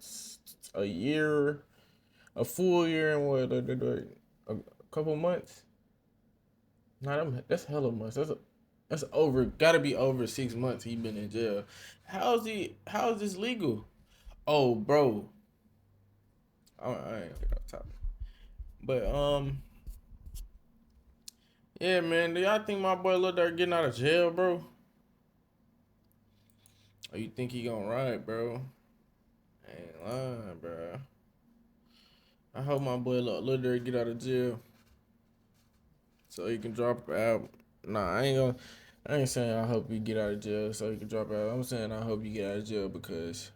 A year, a full year, and what? A couple months. Nah, that's hella months. That's over. Gotta be over 6 months. He been in jail. How is this legal? Oh, bro. I ain't gonna get off topic. But yeah, man. Do y'all think my boy Lil Durk getting out of jail, bro? Or you think he gonna ride, bro? I ain't lying, bro. I hope my boy Lil Durk get out of jail so he can drop out. Nah, I ain't saying I hope he get out of jail so he can drop out. I'm saying I hope he get out of jail because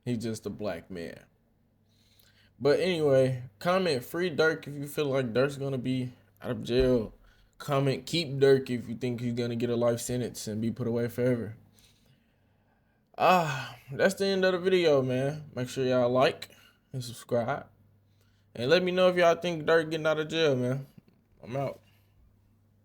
he's just a black man. But anyway, comment free Durk if you feel like Durk's gonna be out of jail. Comment keep Durk if you think he's gonna get a life sentence and be put away forever. That's the end of the video, man. Make sure y'all like and subscribe. And let me know if y'all think Durk getting out of jail, man. I'm out.